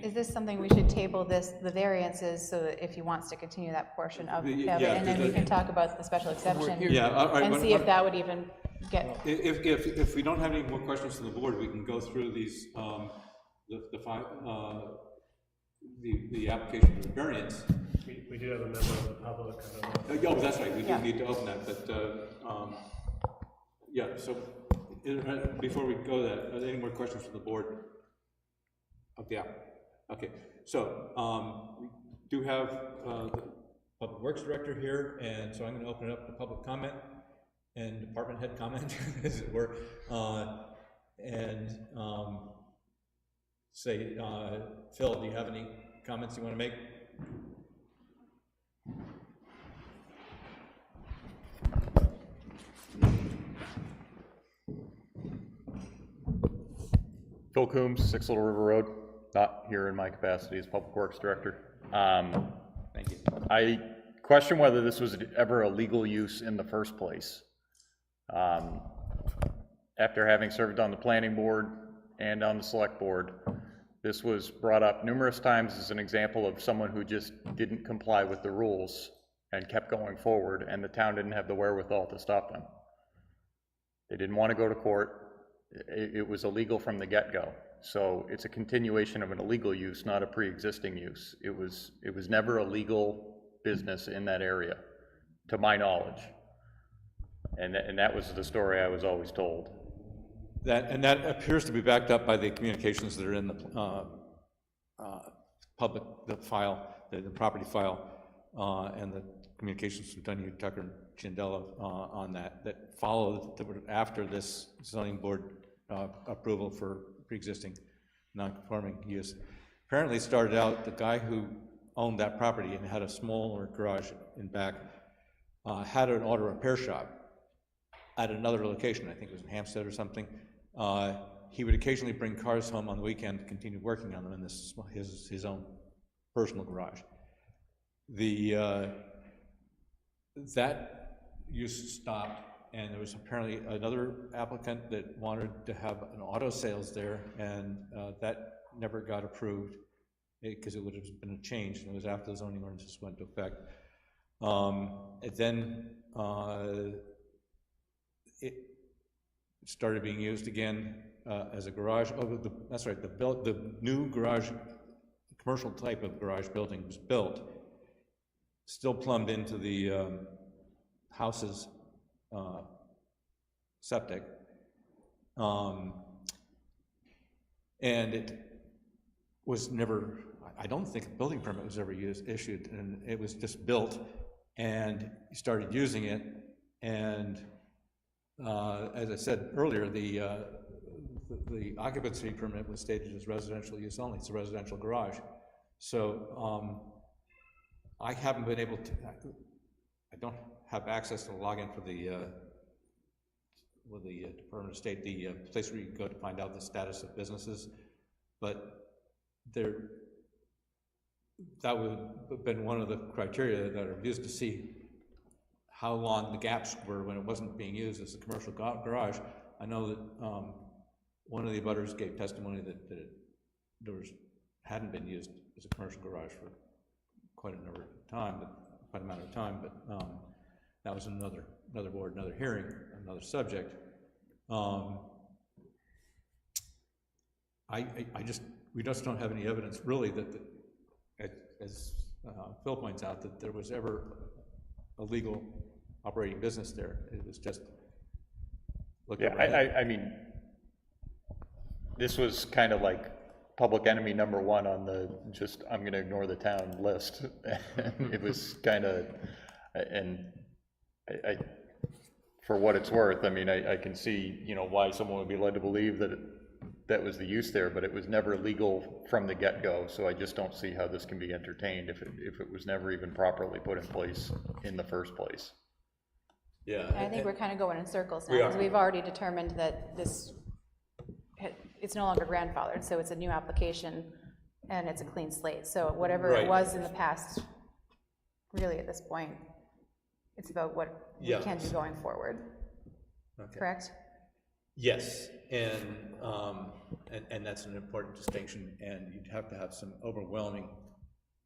is this something we should table the variances, so that if he wants to continue that portion of it, and then we can talk about the special exception and see if that would even get. If we don't have any more questions from the board, we can go through these, the application for the variance. We do have a member of the public. I don't know. Oh, that's right, we do need to open that, but, yeah, so, before we go to that, are there any more questions from the board? Yeah, okay, so, we do have, the Public Works Director here, and so I'm gonna open it up to public comment and department head comment, as it were, say, Phil, do you have any comments you wanna make? Phil Coombs, 6 Little River Road, not here in my capacity as Public Works Director. Thank you. I question whether this was ever a legal use in the first place. After having served on the planning board and on the select board, this was brought up numerous times as an example of someone who just didn't comply with the rules and kept going forward, and the town didn't have the wherewithal to stop them. They didn't want to go to court. It was illegal from the get-go. So it's a continuation of an illegal use, not a pre-existing use. It was never a legal business in that area, to my knowledge. And that was the story I was always told. And that appears to be backed up by the communications that are in the the file, the property file, and the communications from Dunn, Tucker, and Chindello on that followed after this zoning board approval for pre-existing non-conforming use. Apparently started out, the guy who owned that property and had a smaller garage in back had an auto repair shop at another location. I think it was in Hampstead or something. He would occasionally bring cars home on the weekend to continue working on them in his own personal garage. That use stopped, and there was apparently another applicant that wanted to have an auto sales there, and that never got approved because it would have been a change, and it was after the zoning ordinances went into effect. It started being used again as a garage. Oh, that's right. The new garage, commercial type of garage building was built, still plumbed into the house's septic, and it was never. I don't think a building permit was ever issued, and it was just built, and he started using it, and as I said earlier, the occupancy permit was stated as residential use only. It's a residential garage. So I haven't been able to, I don't have access to the login for the Department of State, the place where you go to find out the status of businesses, but that would have been one of the criteria that are used to see how long the gaps were when it wasn't being used as a commercial garage. I know that one of the abutters gave testimony that hadn't been used as a commercial garage for quite a amount of time, but that was another board, another hearing, another subject. We just don't have any evidence really that as Phil points out, that there was ever a legal operating business there. It was just I mean, this was kind of like public enemy number one on the I'm going to ignore the town list. It was kind of, and I, for what it's worth, I mean, I can see, why someone would be led to believe that that was the use there, but it was never legal from the get-go, so I just don't see how this can be entertained if it was never even properly put in place in the first place. Yeah. I think we're kind of going in circles now, because we've already determined that it's no longer grandfathered, so it's a new application, and it's a clean slate. So whatever it was in the past, really at this point, it's about what we can do going forward. Okay. Correct? Yes, and that's an important distinction, and you'd have to have some overwhelming,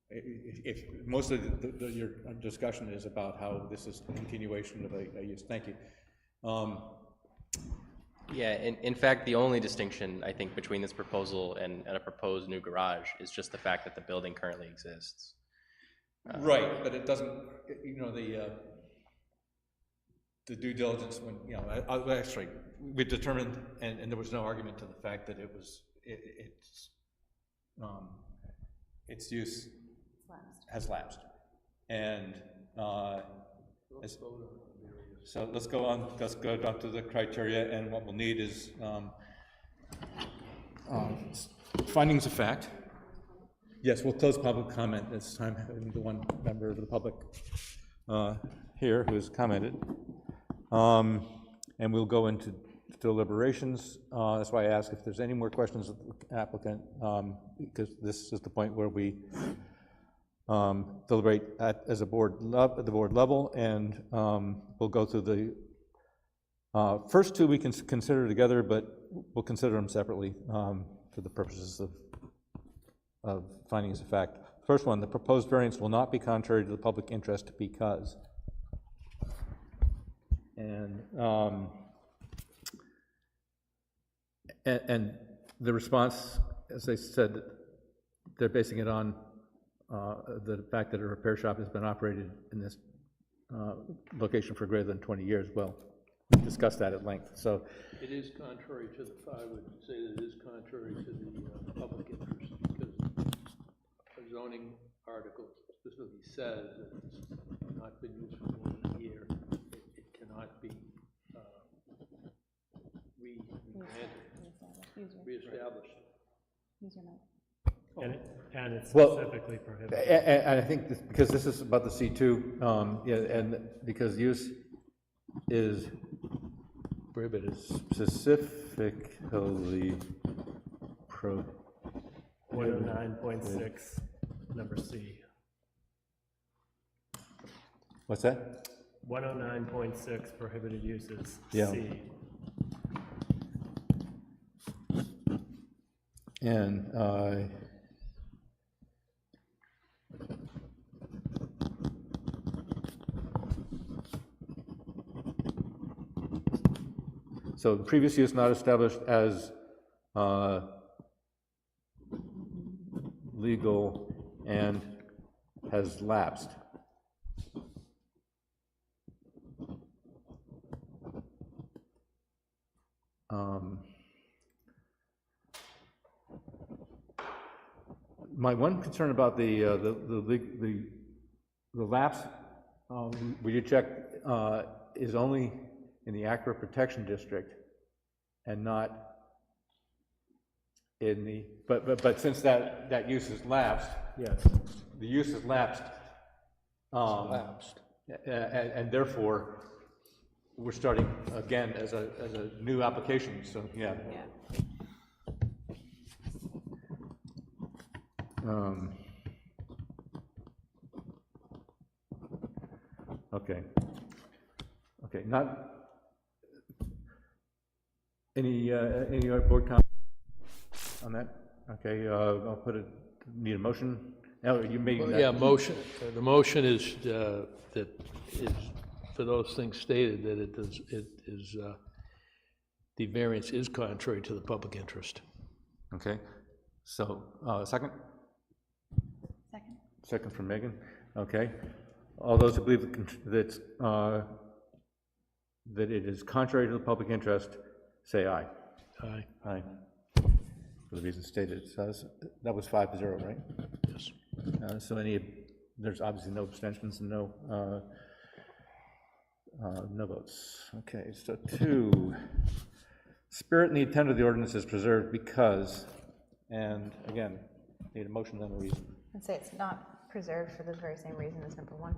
if most of your discussion is about how this is a continuation of a use. Thank you. Yeah, in fact, the only distinction, I think, between this proposal and a proposed new garage is just the fact that the building currently exists. Right, but it doesn't, the due diligence when, actually, we determined, and there was no argument to the fact that its use has lapsed. And so let's go down to the criteria, and what we'll need is findings of fact. Yes, we'll close public comment this time, having the one member of the public here who has commented. And we'll go into deliberations. That's why I ask if there's any more questions of the applicant, because this is the point where we deliberate as a board at the board level, and we'll go through the first two we can consider together, but we'll consider them separately for the purposes of findings of fact. First one, the proposed variance will not be contrary to the public interest because. And the response, as they said, they're basing it on the fact that a repair shop has been operated in this location for greater than 20 years. Well, we discussed that at length, so. It is contrary to the, I would say that it is contrary to the public interest, because a zoning article specifically says that it's not been used for more than a year, it cannot be reestablished. And it's Well, specifically prohibited. And I think this, because this is about the C2, yeah, and because use is prohibited, specifically 109.6, number C. What's that? 109.6 prohibited uses, Yeah. C. And so the previous use not established as legal and has lapsed. My one concern about the lapse, we did check, is only in the Aquifer Protection District and not in the, but since that use has lapsed, Yes. the use has lapsed. And therefore, we're starting again as a new application, so, yeah. Okay. Okay, not, any other board comments on that? Okay, I'll put it, need a motion? No, you made that. Yeah, motion, the motion is, that is, for those things stated, that it is, the variance is contrary to the public interest. Okay, so, second? Second. Second from Megan, okay. All those who believe that it is contrary to the public interest, say aye. Aye. Aye. For the reasons stated. So that was 5-0, right? Yes. So there's obviously no abstentions and no votes. Okay, so 2, spirit and the intent of the ordinance is preserved because, and again, need a motion and a reason. I'd say it's not preserved for the very same reason as number 1.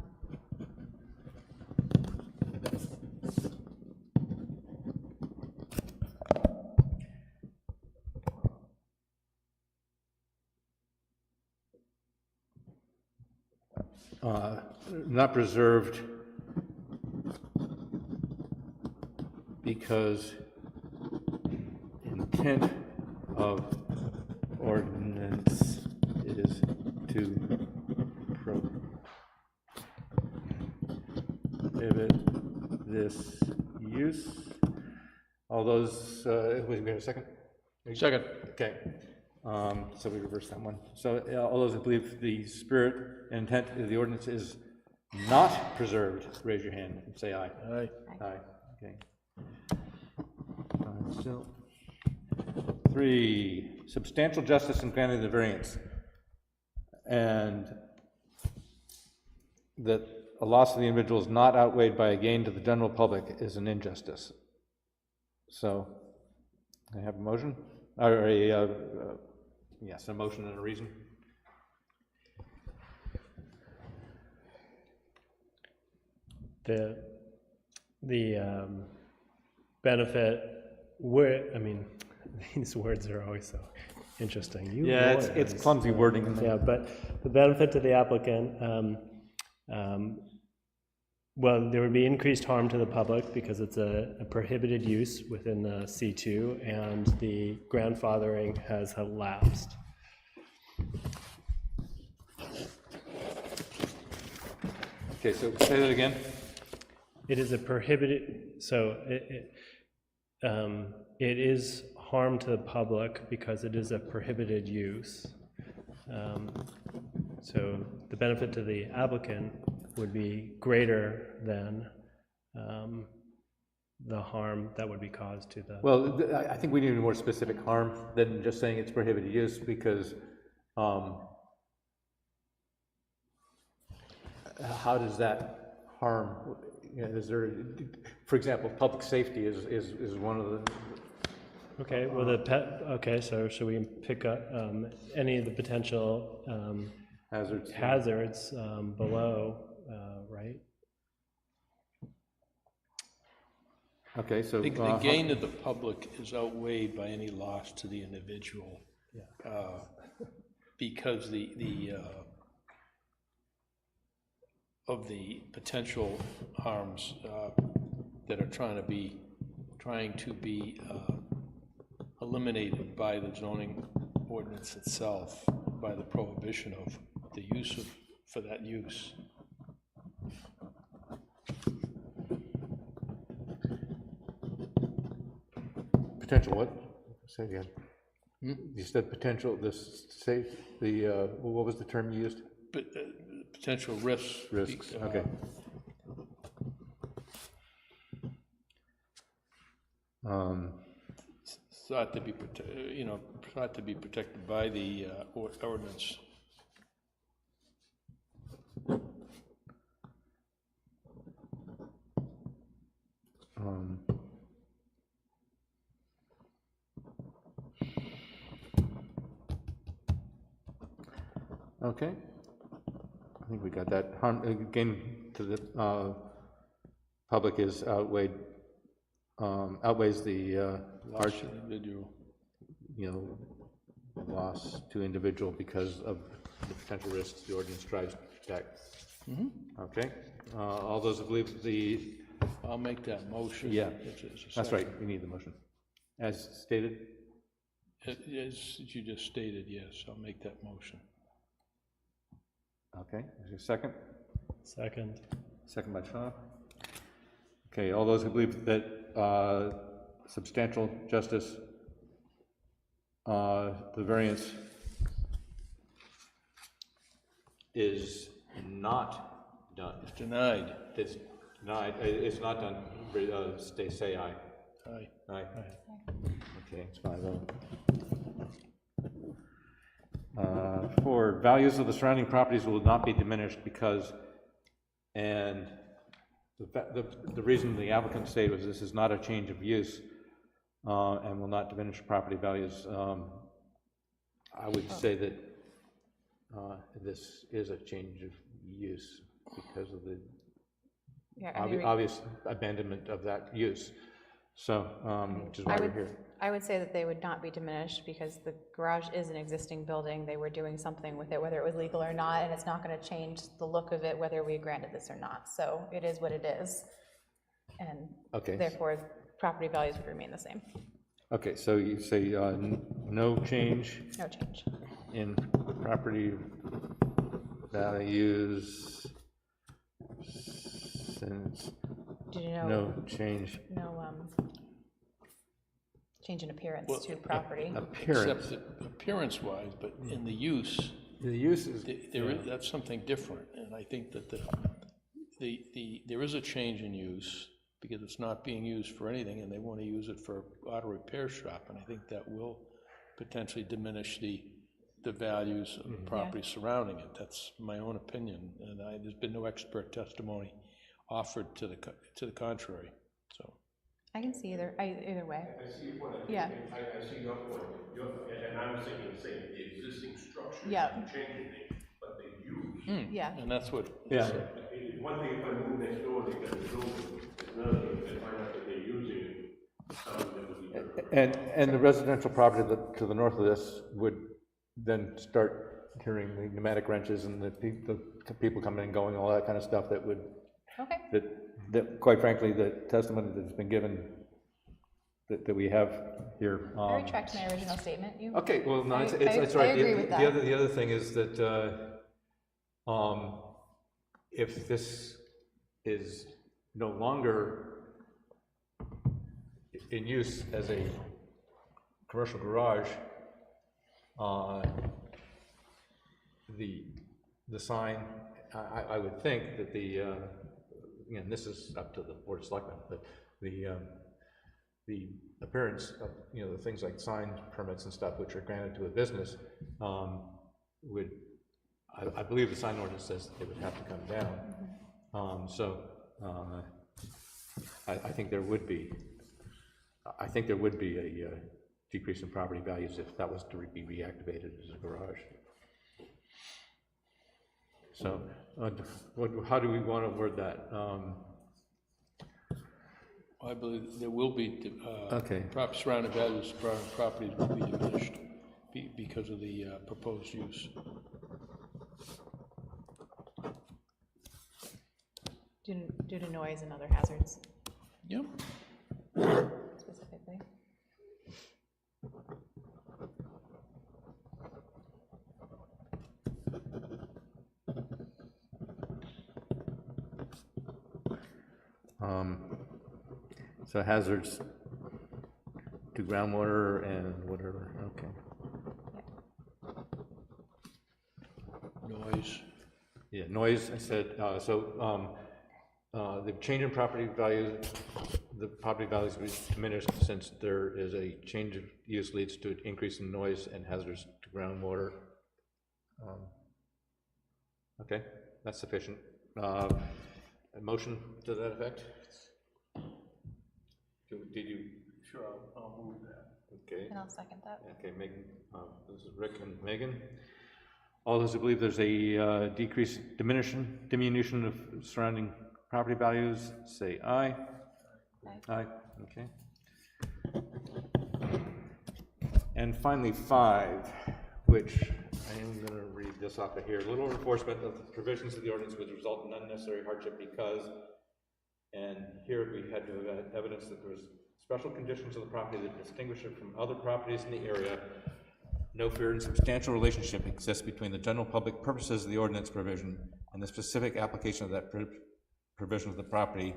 Not preserved because intent of ordinance is to prohibit this use. All those, we have a second? Second. Okay, so we reverse that one. So all those who believe the spirit and intent of the ordinance is not preserved, raise your hand and say aye. Aye. Aye, okay. Still. 3, substantial justice in granting the variance. And that a loss of the individual is not outweighed by a gain to the general public is an injustice. So, I have a motion, or yes, a motion and a reason. The benefit, I mean, these words are always so interesting. Yeah, it's clumsy wording. Yeah, but the benefit to the applicant, well, there would be increased harm to the public because it's a prohibited use within the C2 and the grandfathering has lapsed. Okay, so say that again. It is a prohibited, so it is harm to the public because it is a prohibited use. So the benefit to the applicant would be greater than the harm that would be caused to the. Well, I think we need a more specific harm than just saying it's prohibited use, because how does that harm, is there, for example, public safety is one of the. Okay, well, okay, so should we pick up any of the potential hazards below, right? Okay, so. The gain to the public is outweighed by any loss to the individual. Because of the potential harms that are trying to be eliminated by the zoning ordinance itself, by the prohibition of the use for that use. Potential what? Say again. You said potential, what was the term you used? But, potential risks. Risks, okay. Thought to be, thought to be protected by the ordinance. Okay. I think we got that. Harm, again, to the public is outweighed, outweighs the Loss to the individual. Loss to individual because of the potential risks the ordinance tries to protect. Okay. All those who believe the. I'll make that motion. Yeah, that's right. We need the motion. As stated? As you just stated, yes, I'll make that motion. Okay. Is there a second? Second. Second by Sean. Okay. All those who believe that substantial justice, the variance is not done. It's denied. It's denied. It's not done. Say aye. Aye. Aye. Okay, it's 5-0. For values of the surrounding properties will not be diminished because, and the reason the applicant stated was this is not a change of use and will not diminish property values. I would say that this is a change of use because of the obvious abandonment of that use. So, which is why we're here. I would say that they would not be diminished because the garage is an existing building. They were doing something with it, whether it was legal or not, and it's not going to change the look of it whether we granted this or not. So it is what it is, and therefore property values would remain the same. Okay, so you say no change? No change. In property values since no change. No change in appearance to property. Appearance. Except appearance-wise, but in the use. The use is. That's something different, and I think that there is a change in use because it's not being used for anything, and they want to use it for auto repair shop, and I think that will potentially diminish the values of the property surrounding it. That's my own opinion, and there's been no expert testimony offered to the contrary. So I can see either way. I see your point. Yeah. I see your point. And I was thinking the same, the existing structure, Yeah. doesn't change anything, but the use. Yeah. and that's what. Yeah. It's one thing if I move next door, they got the building. It's another thing if they find out that they're using it, something that would be different. And the residential property to the north of this would then start hearing the pneumatic wrenches and the people coming and going, all that kind of stuff that would. Okay. That quite frankly, the testimony that's been given that we have here. I retract my original statement. Okay, well, no, it's I right. agree with that. The other thing is that if this is no longer in use as a commercial garage, the the sign, I would think that the, again, this is up to the Board of Selectmen, but the appearance of, the things like sign permits and stuff which are granted to a business would, I believe the sign ordinance says they would have to come down. I think there would be, a decrease in property values if that was to be reactivated as a garage. So, how do we want to word that? I believe there will be, Okay. surrounding values of surrounding properties will be diminished because of the proposed use. Due to noise and other hazards Yep. specifically. So hazards to groundwater and whatever, okay. Noise. Yeah, noise, I said, the change in property values, the property values will be diminished since there is a change of use leads to an increase in noise and hazards to groundwater. Okay, that's sufficient. A motion to that effect? Did you? Sure, I'll move that. Okay. And I'll second that. Okay, Megan, this is Rick and Megan. All those who believe there's a diminution of surrounding property values, say aye. Aye. Aye, okay. And finally, 5, which I am going to read this off of here. Little enforcement of the provisions of the ordinance would result in unnecessary hardship because, and here we had to have evidence that there was special conditions of the property that distinguish it from other properties in the area. No fair and substantial relationship exists between the general public purposes of the ordinance provision and the specific application of that provision of the property.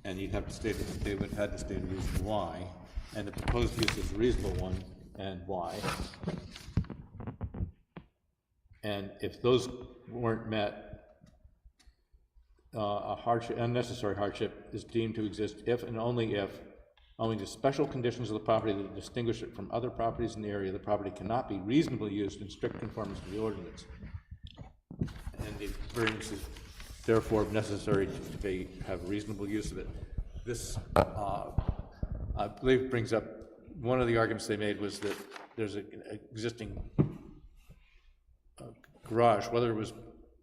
And you'd have to state that they would have had to state a reason why, and the proposed use is a reasonable one, and why. And if those weren't met, a hardship, unnecessary hardship is deemed to exist if and only if owing to special conditions of the property that distinguish it from other properties in the area, the property cannot be reasonably used in strict conformance to the ordinance. And the variance is therefore necessary to have reasonable use of it. This, I believe, brings up one of the arguments they made was that there's an existing garage, whether it was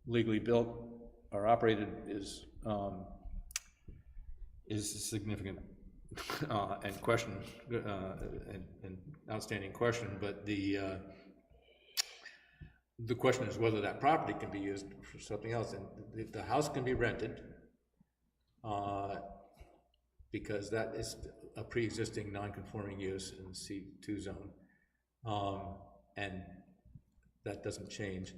legally built or operated, is a significant and question, and outstanding question. But the question is whether that property can be used for something else. And the house can be rented because that is a pre-existing non-conforming use in the C2 zone, and that doesn't change.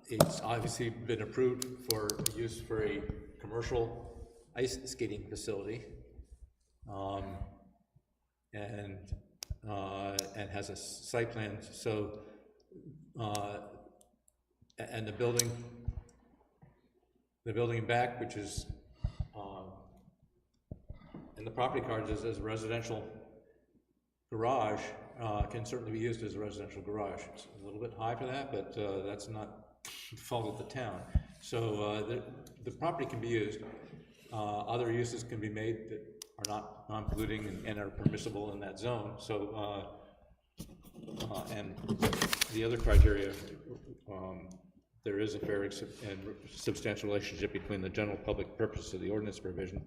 It's obviously been approved for use for a commercial ice skating facility, and has a site plan. So, and the building in back, which is, and the property card is as a residential garage, can certainly be used as a residential garage. It's a little bit high for that, but that's not the fault of the town. So the property can be used. Other uses can be made that are not non-polluting and are permissible in that zone. So, and the other criteria, there is a fair and substantial relationship between the general public purpose of the ordinance provision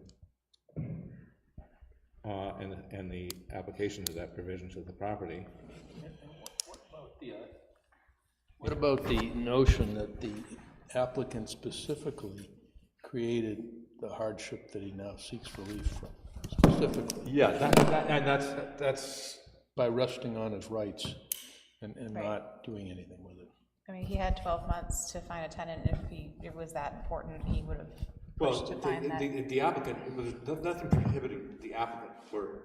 and the application of that provision to the property. What about the notion that the applicant specifically created the hardship that he now seeks relief from? Specifically. Yeah, and that's by resting on his rights and Right. not doing anything with it. I mean, he had 12 months to find a tenant. If it was that important, he would have well. pushed to find that. The applicant, there's nothing prohibiting the applicant from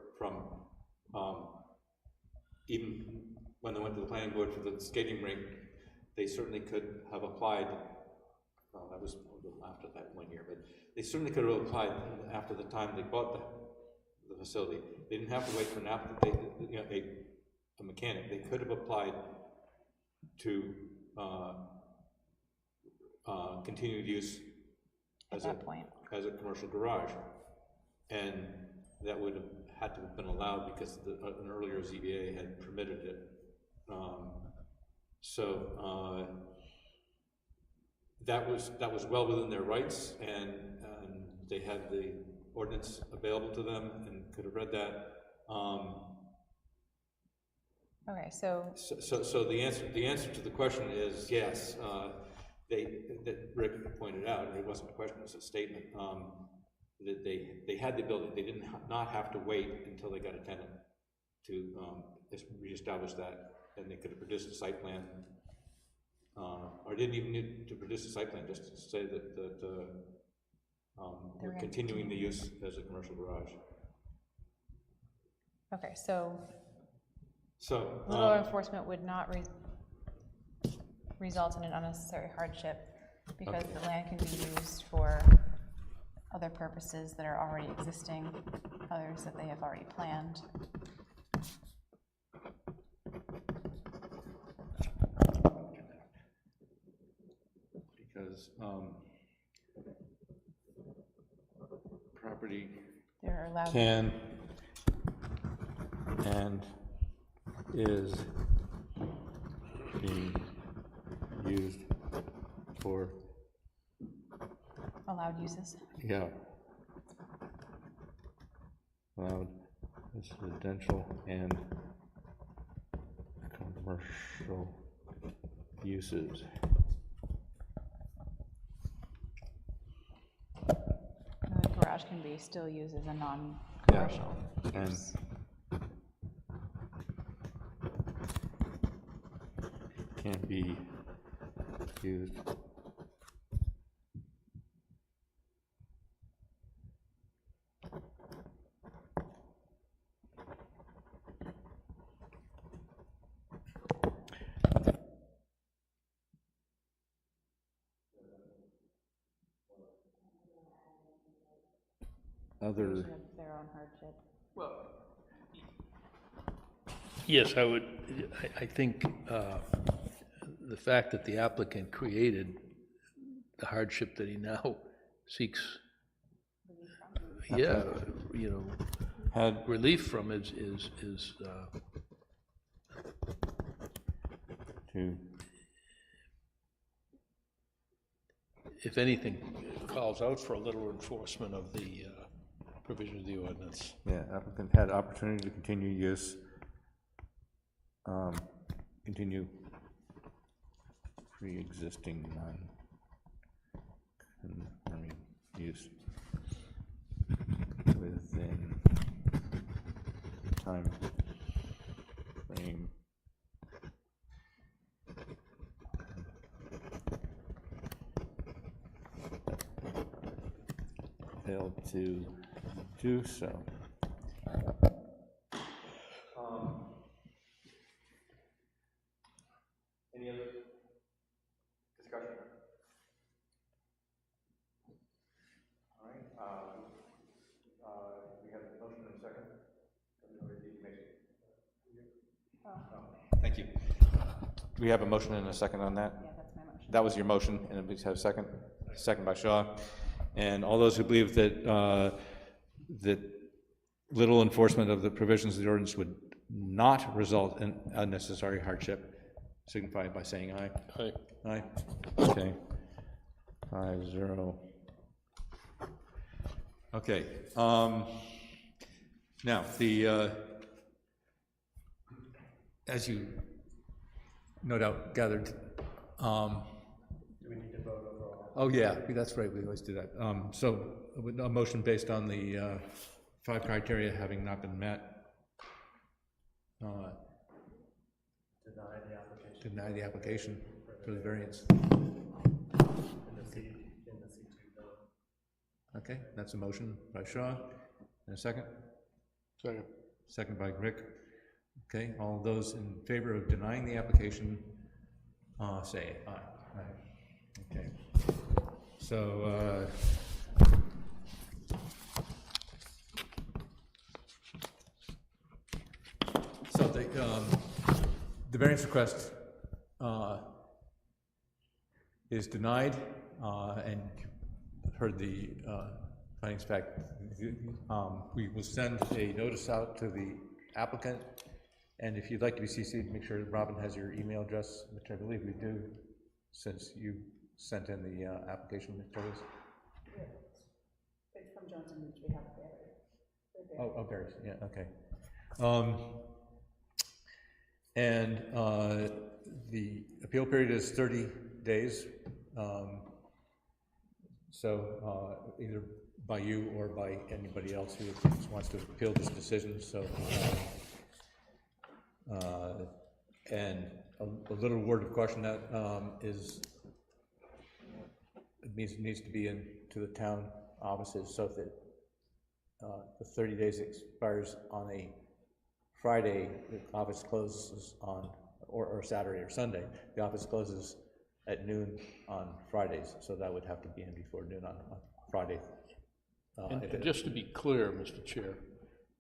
even when they went to the planning board for the skating rink, they certainly could have applied, well, that was a little after that 1 year, but they certainly could have applied after the time they bought the facility. They didn't have to wait for an a mechanic. They could have applied to continued use At that point. as a commercial garage. And that would have had to have been allowed because an earlier ZBA had permitted it. That was well within their rights, and they had the ordinance available to them and could have read that. Okay, so. So the answer to the question is yes. That Rick pointed out, and it wasn't a question, it was a statement, that they had the ability. They did not have to wait until they got a tenant to reestablish that, and they could have produced a site plan, or didn't even need to produce a site plan, just to say that we're continuing the use as a commercial garage. Okay, so little enforcement would not result in an unnecessary hardship because the land can be used for other purposes that are already existing, others that they have already planned. Because property They're allowed. can and is being used for, Allowed uses. yeah, allowed residential and commercial uses. And the garage can be still used as a non-commercial use. Can be used other. They should have their own hardship. Yes, I think the fact that the applicant created the hardship that he now seeks, Had relief from is to, if anything, calls out for a little enforcement of the provision of the ordinance. yeah, applicant had opportunity to continue use, continue pre-existing non-conforming use within time frame failed to do so. Any other discussion? All right, we have a motion and a second. Thank you. Do we have a motion and a second on that? Yeah, that's my motion. That was your motion, and we have a second? Second by Shaw. And all those who believe that, that little enforcement of the provisions of the ordinance would not result in unnecessary hardship, signify by saying aye. Aye. Aye. Okay. 5-0. Okay. Now, as you no doubt gathered, Do we need to vote overall? oh yeah, that's right, we always do that. So a motion based on the 5 criteria having not been met. Deny the application for the variance. In the C2 zone. Okay, that's a motion by Shaw. And a second? Second. Second by Rick. Okay, all those in favor of denying the application say aye. Aye. Okay. So, the variance request is denied, and you've heard the findings fact. We will send a notice out to the applicant, and if you'd like to be CC'd, make sure Robin has your email address, which I believe we do, since you sent in the application materials. It's from Johnson Beach, we have it there. Oh, Barry's, yeah, okay. And the appeal period is 30 days. So either by you or by anybody else who wants to appeal this decision. So, and a little word of caution that is, it needs to be into the town offices, so that the 30 days expires on a Friday, the office closes on, or Saturday or Sunday. The office closes at noon on Fridays, so that would have to be in before noon on Friday. And just to be clear, Mr. Chair,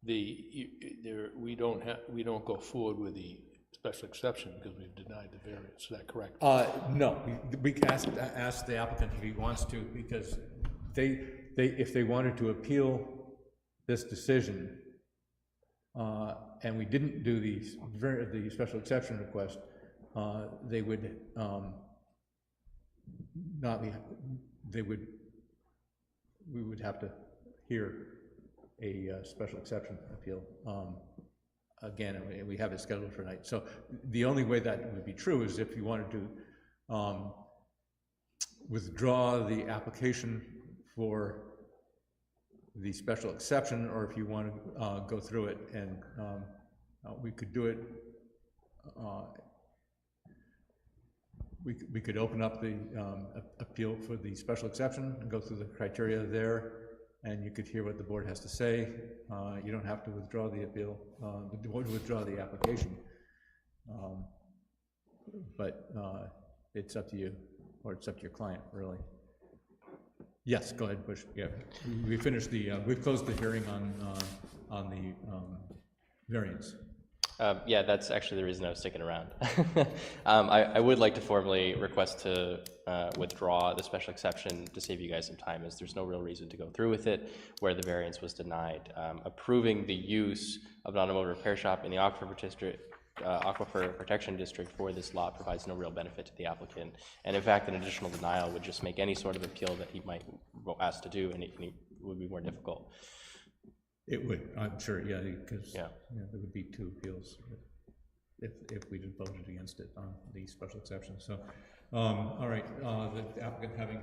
we don't go forward with the special exception because we've denied the variance. Is that correct? No, we asked the applicant if he wants to, because if they wanted to appeal this decision, and we didn't do the special exception request, they would not be, we would have to hear a special exception appeal. Again, and we have it scheduled for tonight. So the only way that would be true is if you wanted to withdraw the application for the special exception, or if you want to go through it, and we could do it. We could open up the appeal for the special exception and go through the criteria there, and you could hear what the board has to say. You don't have to withdraw the appeal, withdraw the application, but it's up to you, or it's up to your client, really. Yes, go ahead, Bush. Yeah, we finished we've closed the hearing on the variance. Yeah, that's actually the reason I was sticking around. I would like to formally request to withdraw the special exception to save you guys some time, as there's no real reason to go through with it where the variance was denied. Approving the use of an automotive repair shop in the Aquifer Protection District for this lot provides no real benefit to the applicant. And in fact, an additional denial would just make any sort of appeal that he might ask to do, and it would be more difficult. It would, I'm sure, yeah, because there would be two appeals if we voted against it on the special exception. So, all right, the applicant having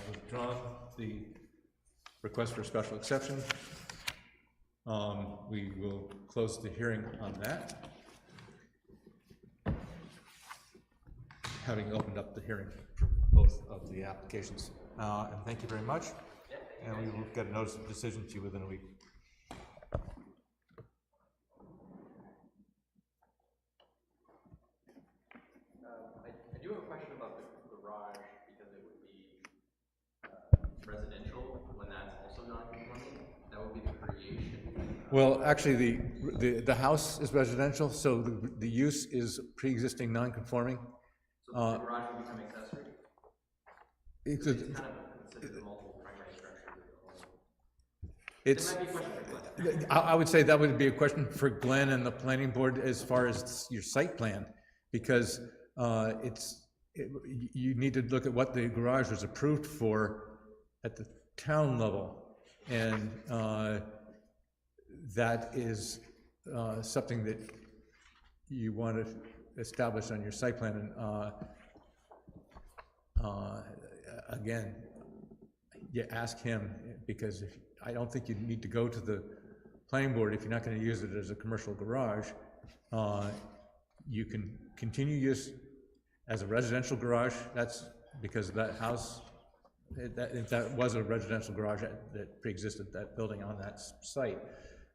withdrawn the request for special exception, we will close the hearing on that, having opened up the hearing for both of the applications. And thank you very much, and we will get a notice of decision to you within a week. I do have a question about the garage, because it would be residential when that's also non-conforming. That would be the creation. Well, actually, the house is residential, so the use is pre-existing non-conforming. So the garage would become accessory? It's kind of considered multiple primary structures. It's, it might be a question for Glenn. I would say that would be a question for Glenn and the planning board as far as your site plan, because you need to look at what the garage was approved for at the town level, and that is something that you want to establish on your site plan. And again, you ask him, because I don't think you need to go to the planning board if you're not going to use it as a commercial garage. You can continue use as a residential garage. That's because that house, if that was a residential garage that pre-existed that building on that site,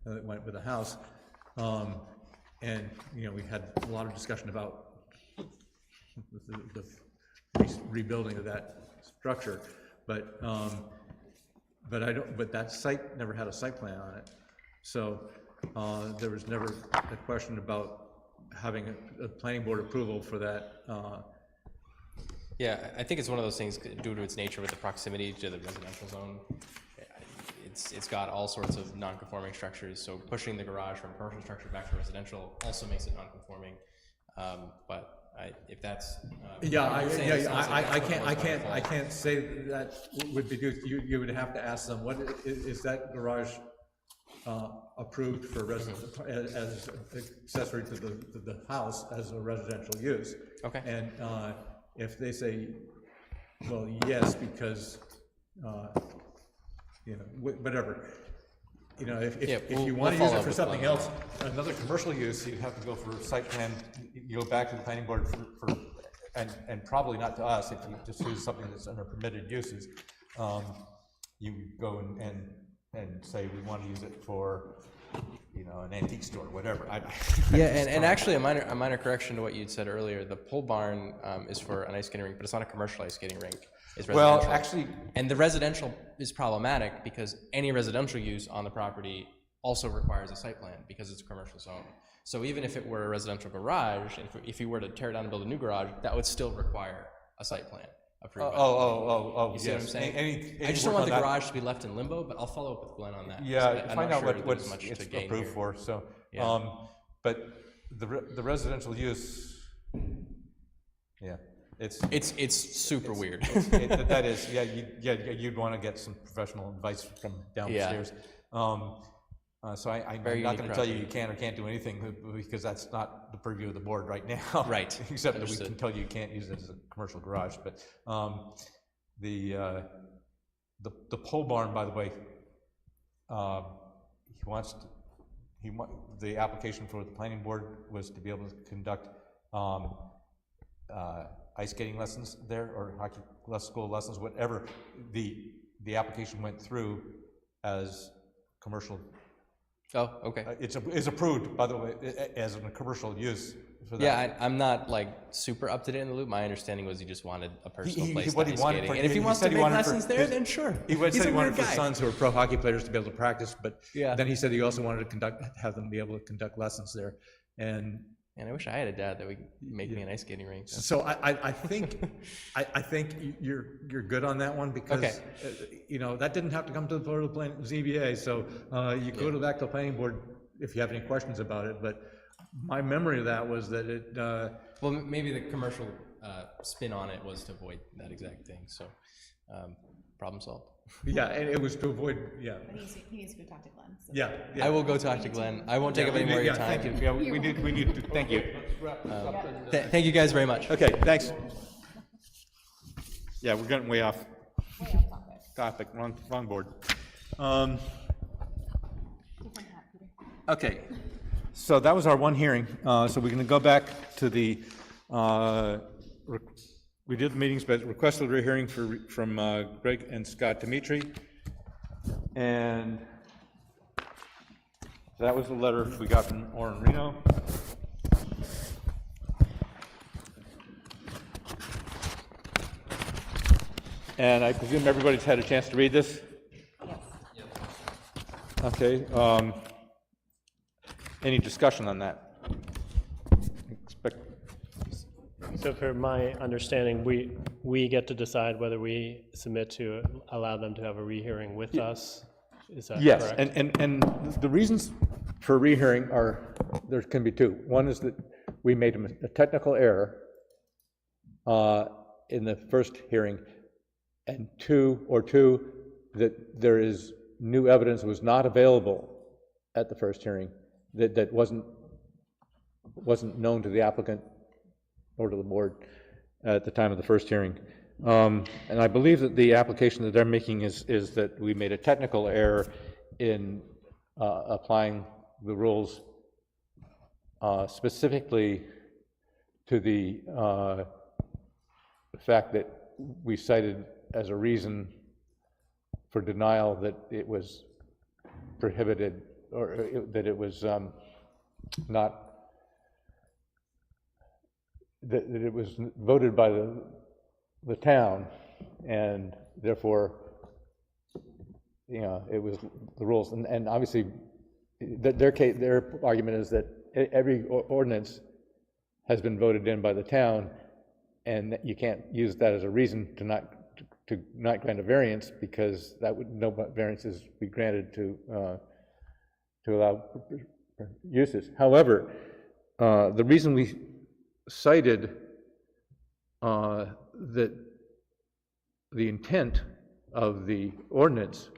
that went with the house. And we had a lot of discussion about rebuilding of that structure, but but that site never had a site plan on it. So there was never a question about having a planning board approval for that. Yeah, I think it's one of those things due to its nature with the proximity to the residential zone. It's got all sorts of non-conforming structures, so pushing the garage from commercial structure back to residential also makes it non-conforming. But if that's I can't say that would be due. You would have to ask them, what is that garage approved for as accessory to the house as a residential use? Okay. And if they say, well, yes, because whatever. If you want to use it for something else, another commercial use, you'd have to go for a site plan. You go back to the planning board and probably not to us if you just use something that's under permitted uses. You go and say we want to use it for, an antique store, whatever. And actually a minor correction to what you'd said earlier. The pole barn is for an ice skating rink, but it's not a commercial ice skating rink. It's residential. Well, actually, and the residential is problematic because any residential use on the property also requires a site plan because it's a commercial zone. So even if it were a residential garage, if you were to tear it down and build a new garage, that would still require a site plan approved. You see what I'm saying? I just don't want the garage to be left in limbo, but I'll follow up with Glenn on that. Yeah, I'm find not out sure what there's much it's to gain approved here. for. So, Yeah. but the residential use, yeah, it's super weird. That is, you'd want to get some professional advice from downstairs. So I'm not going to tell you you can or can't do anything because that's not the purview of the board right now. Right. Except that we can tell you can't use it as a commercial garage. But the pole barn, by the way, the application for the planning board was to be able to conduct ice skating lessons there or hockey school lessons, whatever. The application went through as commercial. Oh, okay. It's approved, by the way, as a commercial use for that. Yeah, I'm not like super up to date in the loop. My understanding was he just wanted a personal place to ice skating. And if he wants to make lessons there, then sure. He said he wanted for sons who are pro hockey players to be able to practice, but then he said he also wanted to have them be able to conduct lessons there. And I wish I had a dad that would make me an ice skating rink. So I think you're good on that one because that didn't have to come to the board of the ZBA. So you go back to the planning board if you have any questions about it. But my memory of that was that it. Well, maybe the commercial spin on it was to avoid that exact thing. So problem solved. Yeah, and it was to avoid. Yeah. But he needs to go talk to Glenn. So. Yeah. I will go talk to Glenn. I won't take up any more of your time. Thank you. Yeah, we need to. Thank you. Thank you guys very much. Okay, thanks. Yeah, we're getting way off topic. Wrong board. Okay, so that was our one hearing. So we're going to go back to the. We did the meetings, but requested a rehearing from Greg and Scott Dimitri, and that was the letter we got from Oren Reno. And I presume everybody's had a chance to read this? Yes. Okay. Any discussion on that? So for my understanding, we get to decide whether we submit to allow them to have a rehearing with us? Is that yes, correct? and the reasons for rehearing there can be two. One is that we made a technical error in the first hearing, and two, that there is new evidence that was not available at the first hearing that wasn't known to the applicant or to the board at the time of the first hearing. And I believe that the application that they're making is that we made a technical error in applying the rules specifically to the fact that we cited as a reason for denial that it was prohibited or that it was not that it was voted by the town, and therefore, you know, it was the rules, and obviously, their argument is that every ordinance has been voted in by the town, and you can't use that as a reason to not grant a variance, because that would, no variances be granted to allow uses. However, the reason we cited that the intent of the ordinance,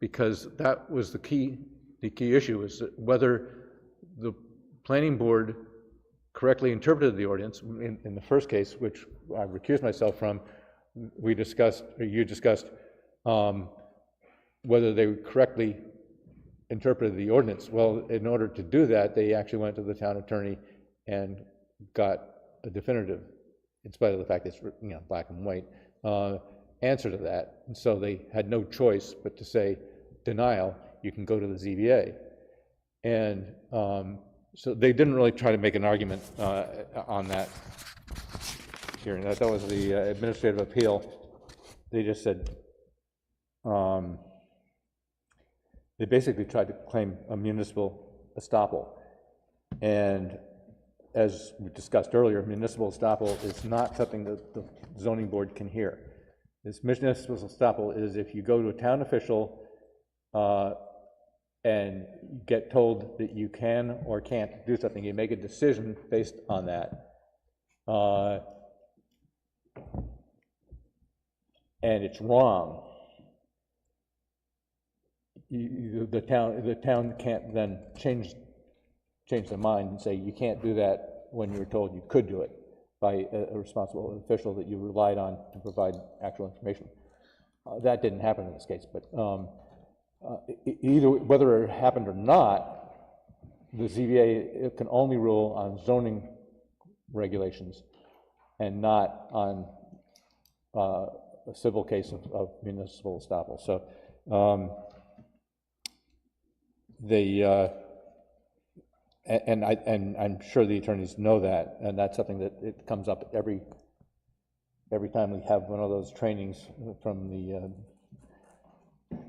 because that was the key issue, is that whether the planning board correctly interpreted the ordinance. In the first case, which I recused myself from, we discussed, or you discussed, whether they correctly interpreted the ordinance. Well, in order to do that, they actually went to the town attorney and got a definitive, in spite of the fact it's, you know, black and white, answer to that. And so they had no choice but to say, denial, you can go to the ZBA. And so they didn't really try to make an argument on that hearing. That was the administrative appeal. They just said, they basically tried to claim a municipal estoppel. And as we discussed earlier, municipal estoppel is not something that the zoning board can hear. This municipal estoppel is if you go to a town official and get told that you can or can't do something, you make a decision based on that. And it's wrong. The town can't then change their mind and say you can't do that when you're told you could do it by a responsible official that you relied on to provide actual information. That didn't happen in this case, but either whether it happened or not, the ZBA can only rule on zoning regulations and not on a civil case of municipal estoppel. So and I'm sure the attorneys know that, and that's something that it comes up every time we have one of those trainings from the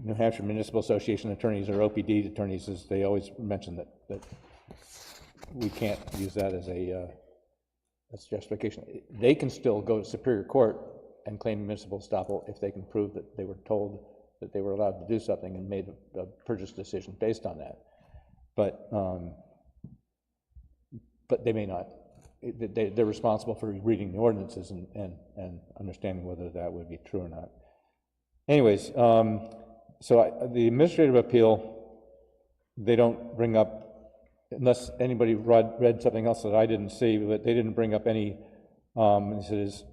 New Hampshire Municipal Association attorneys or OPD attorneys, is they always mention that we can't use that as a justification. They can still go to Superior Court and claim municipal estoppel if they can prove that they were told that they were allowed to do something and made a purchase decision based on that. But they may not. They're responsible for reading the ordinances and understanding whether that would be true or not. Anyways, so the administrative appeal, they don't bring up, unless anybody read something else that I didn't see, but they didn't bring up any, it says,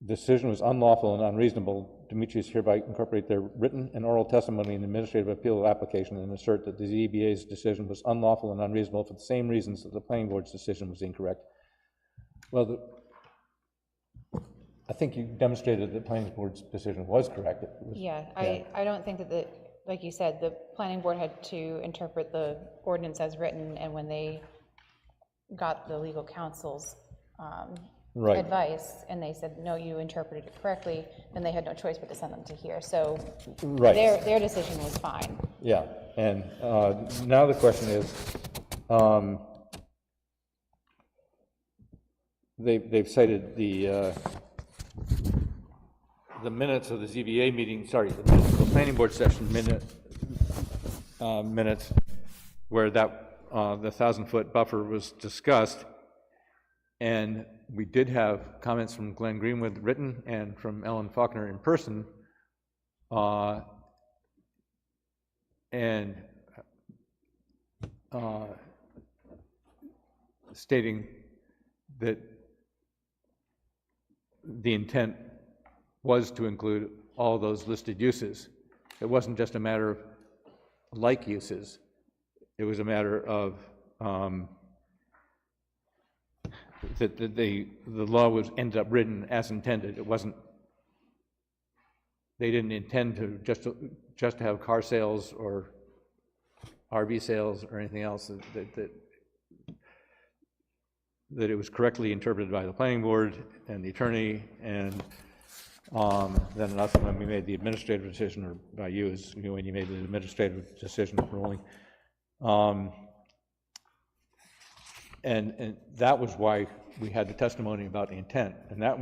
decision was unlawful and unreasonable. Demetrius hereby incorporate their written and oral testimony in the administrative appeal application and assert that the ZBA's decision was unlawful and unreasonable for the same reasons that the planning board's decision was incorrect. Well, I think you demonstrated that the planning board's decision was correct. Yeah, I don't think that like you said, the planning board had to interpret the ordinance as written, and when they got the legal counsel's advice, and they said, no, you interpreted it correctly, then they had no choice but to send them to here. So their decision was fine. Yeah, and now the question is, they've cited the minutes of the ZBA meeting, sorry, the planning board session minutes, where that the 1,000-foot buffer was discussed, and we did have comments from Glenn Greenwood written and from Ellen Faulkner in person, and stating that the intent was to include all those listed uses. It wasn't just a matter of like uses. It was a matter of that the law was ended up written as intended. It wasn't. They didn't intend to just have car sales or RV sales or anything else. that it was correctly interpreted by the planning board and the attorney, and then that's when we made the administrative decision, or by you, is when you made the administrative decision ruling. And that was why we had the testimony about the intent, and that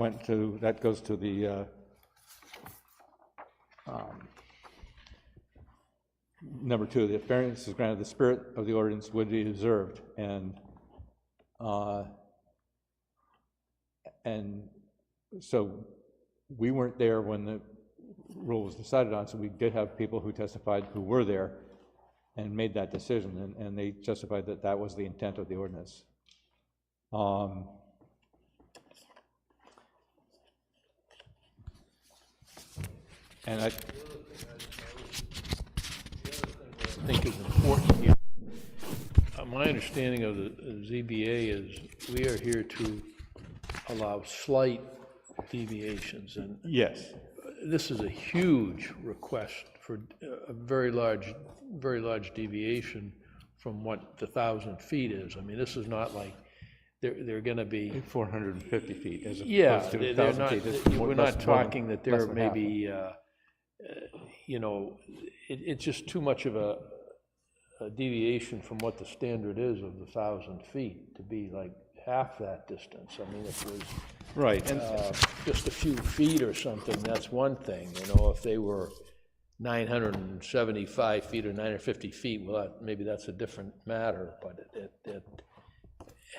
goes to the number 2, the variance is granted, the spirit of the ordinance would be observed, and so we weren't there when the rule was decided on, so we did have people who testified who were there and made that decision, and they justified that that was the intent of the ordinance. And I think is important here. My understanding of the ZBA is we are here to allow slight deviations, and yes, this is a huge request for a very large deviation from what the 1,000 feet is. I mean, this is not like they're going to be 450 feet as yeah, opposed to they're 1,000 not. feet. We're not talking that there may half. be, you know, it's just too much of a deviation from what the standard is of the 1,000 feet to be like half that distance. I mean, if it was Right, and just a few feet or something, that's one thing. You know, if they were 975 feet or 950 feet, well, maybe that's a different matter. But at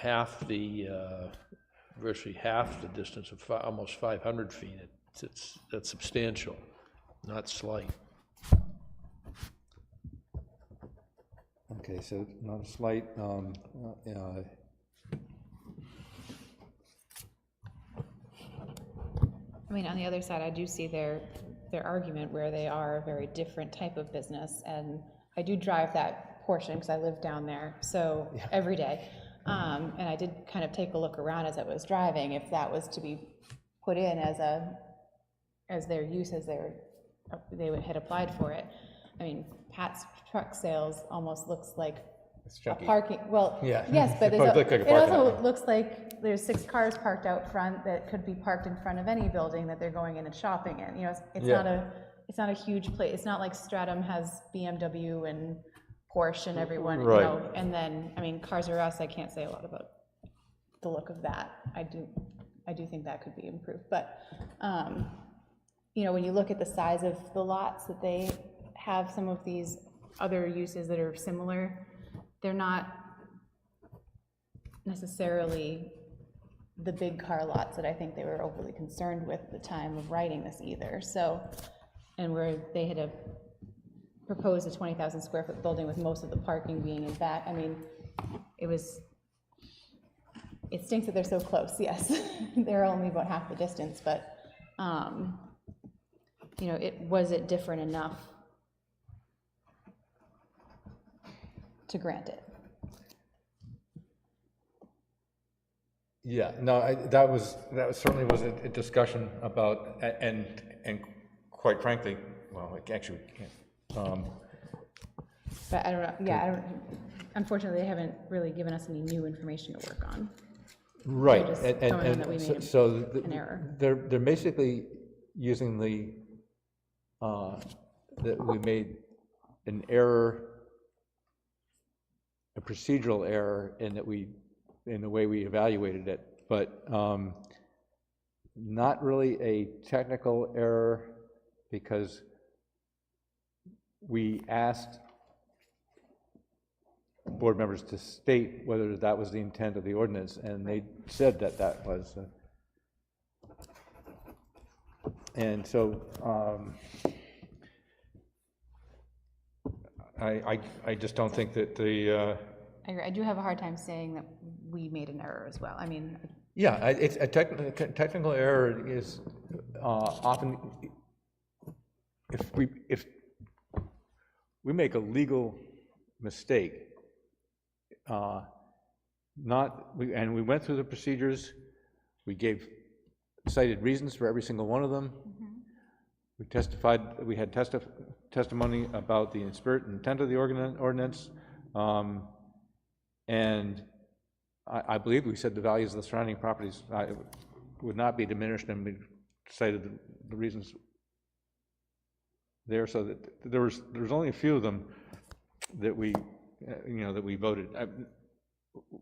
half the, virtually half the distance of almost 500 feet, that's substantial, not slight. okay, so not a slight. I mean, on the other side, I do see their argument where they are a very different type of business, and I do drive that portion because I live down there, so every day. And I did kind of take a look around as I was driving, if that was to be put in as their use, as they had applied for it. I mean, Pat's Truck Sales almost looks like a parking, well, Yeah. yes, but It probably looked like a it parking also lot. looks like there's 6 cars parked out front that could be parked in front of any building that they're going in and shopping in. You know, it's not a huge place. It's not like Stratham has BMW and Porsche and everyone, Right. you know, and then, I mean, Cars R Us, I can't say a lot about the look of that. I do think that could be improved, but, you know, when you look at the size of the lots that they have, some of these other uses that are similar, they're not necessarily the big car lots that I think they were overly concerned with at the time of writing this either. So, and where they had proposed a 20,000 square foot building with most of the parking being in back, I mean, it stinks that they're so close, yes. They're only about half the distance, but, you know, was it different enough to grant it? Yeah, no, that certainly was a discussion about, and quite frankly, well, actually, But I don't know, yeah, unfortunately, they haven't really given us any new information to work on. right, They're just telling them that we made an error. They're basically using that we made an error, a procedural error in the way we evaluated it, but not really a technical error, because we asked board members to state whether that was the intent of the ordinance, and they said that that was. And so I just don't think that the I agree. I do have a hard time saying that we made an error as well. I mean, yeah, it's a technical error is often, if we make a legal mistake, and we went through the procedures, we gave cited reasons for every single one of them. We testified, we had testimony about the spirit and intent of the ordinance, and I believe we said the values of the surrounding properties would not be diminished, and we cited the reasons there, so that there was only a few of them that we, that we voted,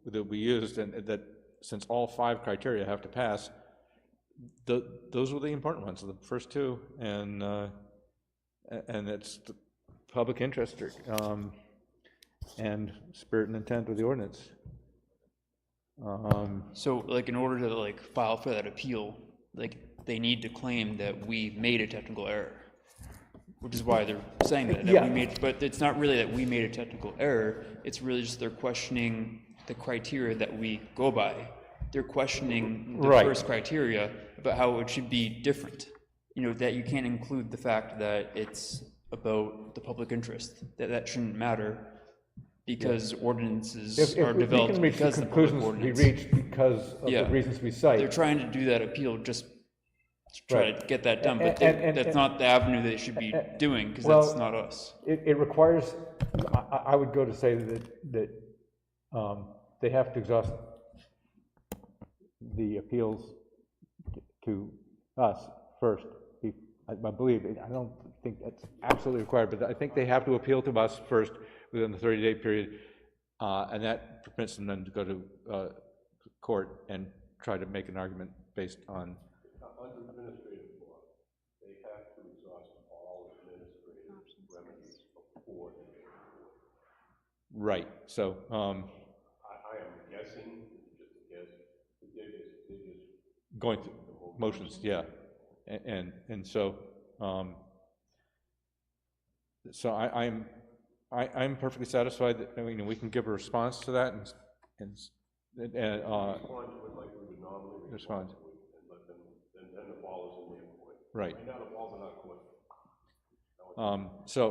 that we used, and that since all 5 criteria have to pass, those were the important ones, the first 2, and it's the public interest and spirit and intent of the ordinance. So, like, in order to, like, file for that appeal, like, they need to claim that we made a technical error, which is why they're saying that we made, but it's not really that we made a technical error, it's really just they're questioning the criteria that we go by. They're questioning the first criteria about how it should be different. That you can't include the fact that it's about the public interest, that shouldn't matter, because ordinances are developed because of the public ordinance. We reach because of the reasons we cite. They're trying to do that appeal just to try to get that done, but that's not the avenue they should be doing, because that's not us. It requires, I would go to say that they have to exhaust the appeals to us first. I believe, I don't think that's absolutely required, but I think they have to appeal to us first within the 30-day period, and that permits them then to go to court and try to make an argument based on. Under administrative law, they have to exhaust all administrative remedies before they make a court. Right. So. I am guessing, just a guess, they're just going through motions, yeah, and so. So I'm perfectly satisfied that we can give a response to that and respond to it like we would normally respond to it, and let them, then the ball is in their court. Right. Right now the ball's in our court. So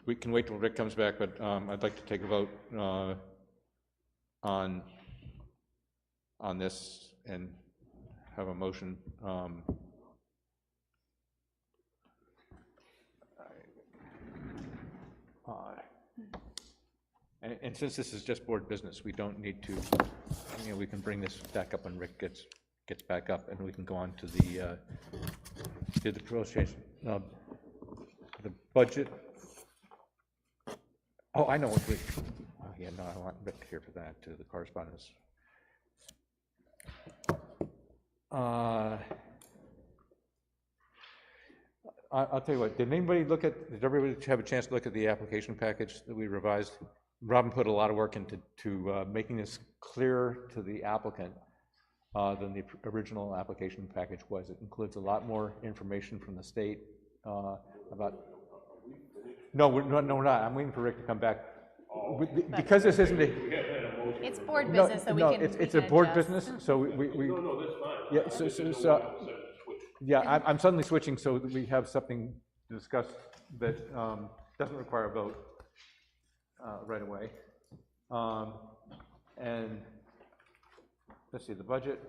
we can wait till Rick comes back, but I'd like to take a vote on this and have a motion. And since this is just board business, we don't need to, we can bring this back up when Rick gets back up, and we can go on to the proposed change. The budget. Oh, I know what we. Oh, yeah, no, I want Rick here for that too. The correspondence. I'll tell you what. Did everybody have a chance to look at the application package that we revised? Robin put a lot of work into making this clearer to the applicant than the original application package was. It includes a lot more information from the state about. No, we're not. I'm waiting for Rick to come back. Because this isn't a. It's board business, so we can. It's a board business, so we. No, that's fine. Yeah, so yeah, I'm suddenly switching so that we have something to discuss that doesn't require a vote right away. And let's see, the budget.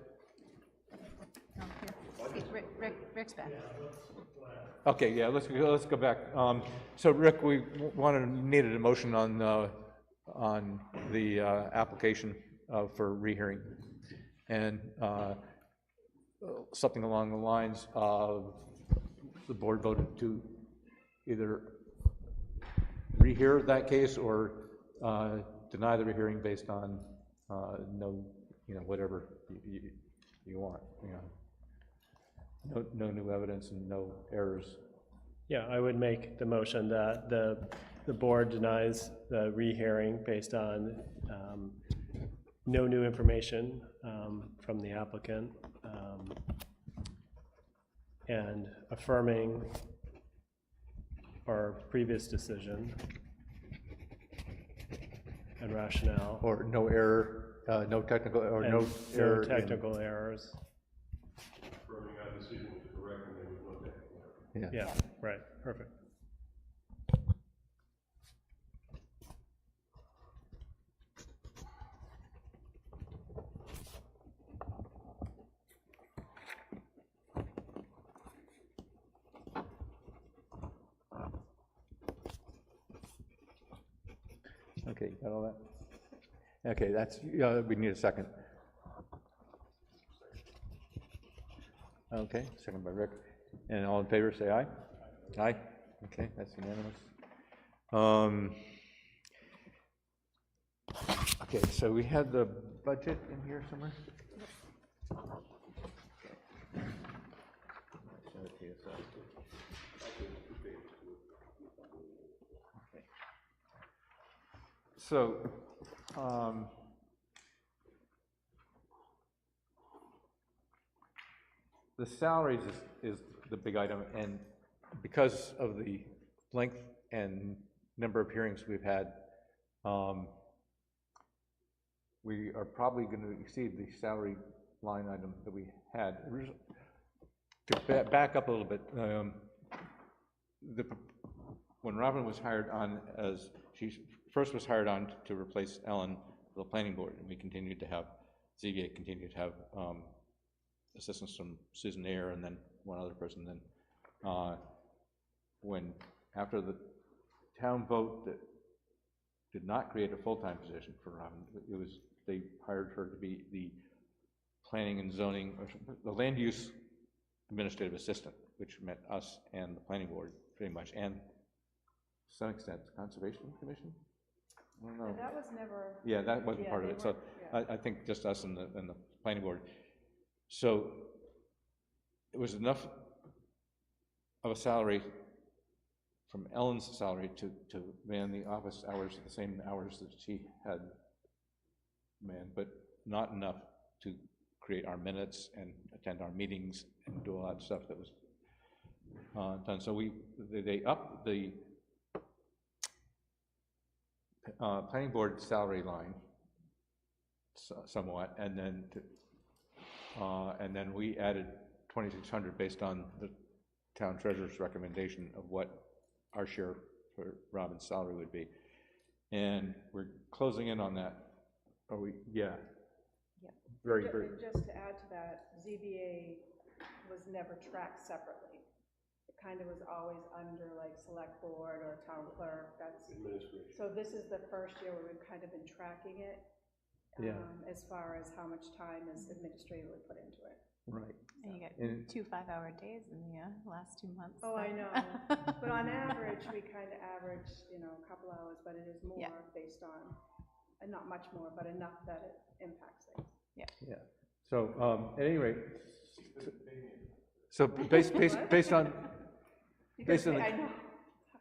Oh, here. Rick's back. Okay, yeah, let's go back. So Rick, we needed a motion on the application for rehearing, and something along the lines of the board voted to either rehear that case or deny the rehearing based on no, whatever you want, No new evidence and no errors. Yeah, I would make the motion that the board denies the rehearing based on no new information from the applicant, and affirming our previous decision and rationale. Or no error, no technical, or no error. No technical errors. Affirming our decision was correct and there was no technical error. Yeah, right, perfect. Okay, you got all that? Okay, that's, we need a second. Okay, second by Rick. And all in favor, say aye. Aye. Okay, that's unanimous. Okay, so we had the budget in here somewhere? So, the salaries is the big item, and because of the length and number of hearings we've had, we are probably going to exceed the salary line item that we had. To back up a little bit, when Robin was hired on as, she first was hired on to replace Ellen, the planning board, and we continued to have, ZBA continued to have assistance from Susan Ayer and then one other person. Then after the town vote that did not create a full-time position for Robin, they hired her to be the planning and zoning, or the land use administrative assistant, which meant us and the planning board pretty much, and to some extent the conservation commission. I don't know. And that was never. Yeah, that wasn't part of it. So I think just us and the planning board. So it was enough of a salary from Ellen's salary to man the office hours, the same hours that she had manned, but not enough to create our minutes and attend our meetings and do a lot of stuff that was done. So they upped the planning board salary line somewhat, and then we added 2,600 based on the town treasurer's recommendation of what our share for Robin's salary would be, and we're closing in on that. Are we? Yeah. Very. Just to add to that, ZBA was never tracked separately. It kind of was always under like select board or town clerk. That's administration. So this is the first year where we've kind of been tracking it, as far as how much time is administratively put into it. Right. And you get 2 5-hour days in the last 2 months. Oh, I know. But on average, we kind of average, a couple hours, but it is more based on, and not much more, but enough that it impacts things. Yeah. So at any rate, so based on I know. I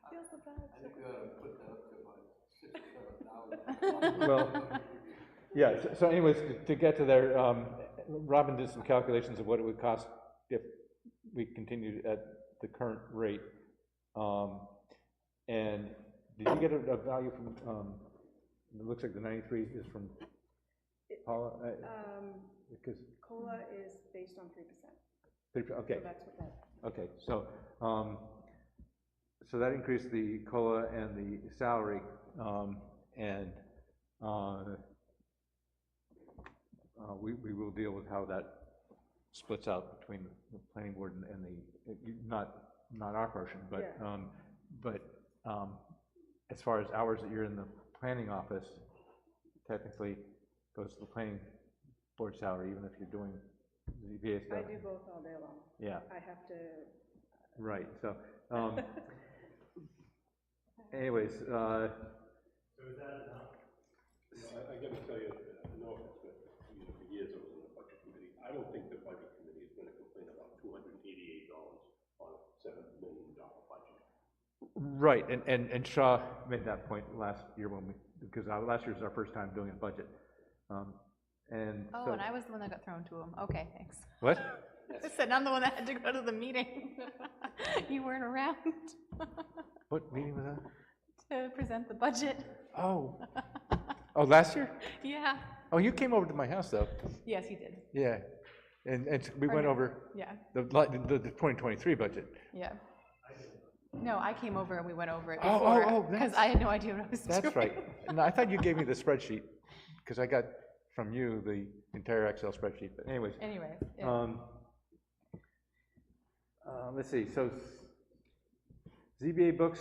feel so bad. I think we ought to put that up to about $6,000 or $7,000. well, yeah. So anyways, to get to there, Robin did some calculations of what it would cost if we continued at the current rate. And did you get a value from? It looks like the 93 is from Paula. Because COLA is based on 3%. 3%. Okay. So that's what that. Okay. So that increased the COLA and the salary, and we will deal with how that splits out between the planning board and the not our portion, but as far as hours that you're in the planning office, technically goes to the planning board salary, even if you're doing ZBA stuff. I do both all day long. Yeah. I have to. Right. So, anyways. So is that enough? I got to tell you, no offense, but for years I was on the budget committee. I don't think the budget committee is going to complain about $288 on a $7 million budget. Right, and Shaw made that point last year because last year was our first time doing a budget. And I was the one that got thrown to him. Okay, thanks. What? I said I'm the one that had to go to the meeting. You weren't around. What meeting was that? To present the budget. Oh, last year? Yeah. Oh, you came over to my house though. Yes, he did. Yeah, and we went over the 2023 budget. Yeah. No, I came over and we went over it Oh, before, because I had no idea what I was doing. That's right. No, I thought you gave me the spreadsheet, because I got from you the entire Excel spreadsheet, but anyways. Yeah. Let's see, so ZBA books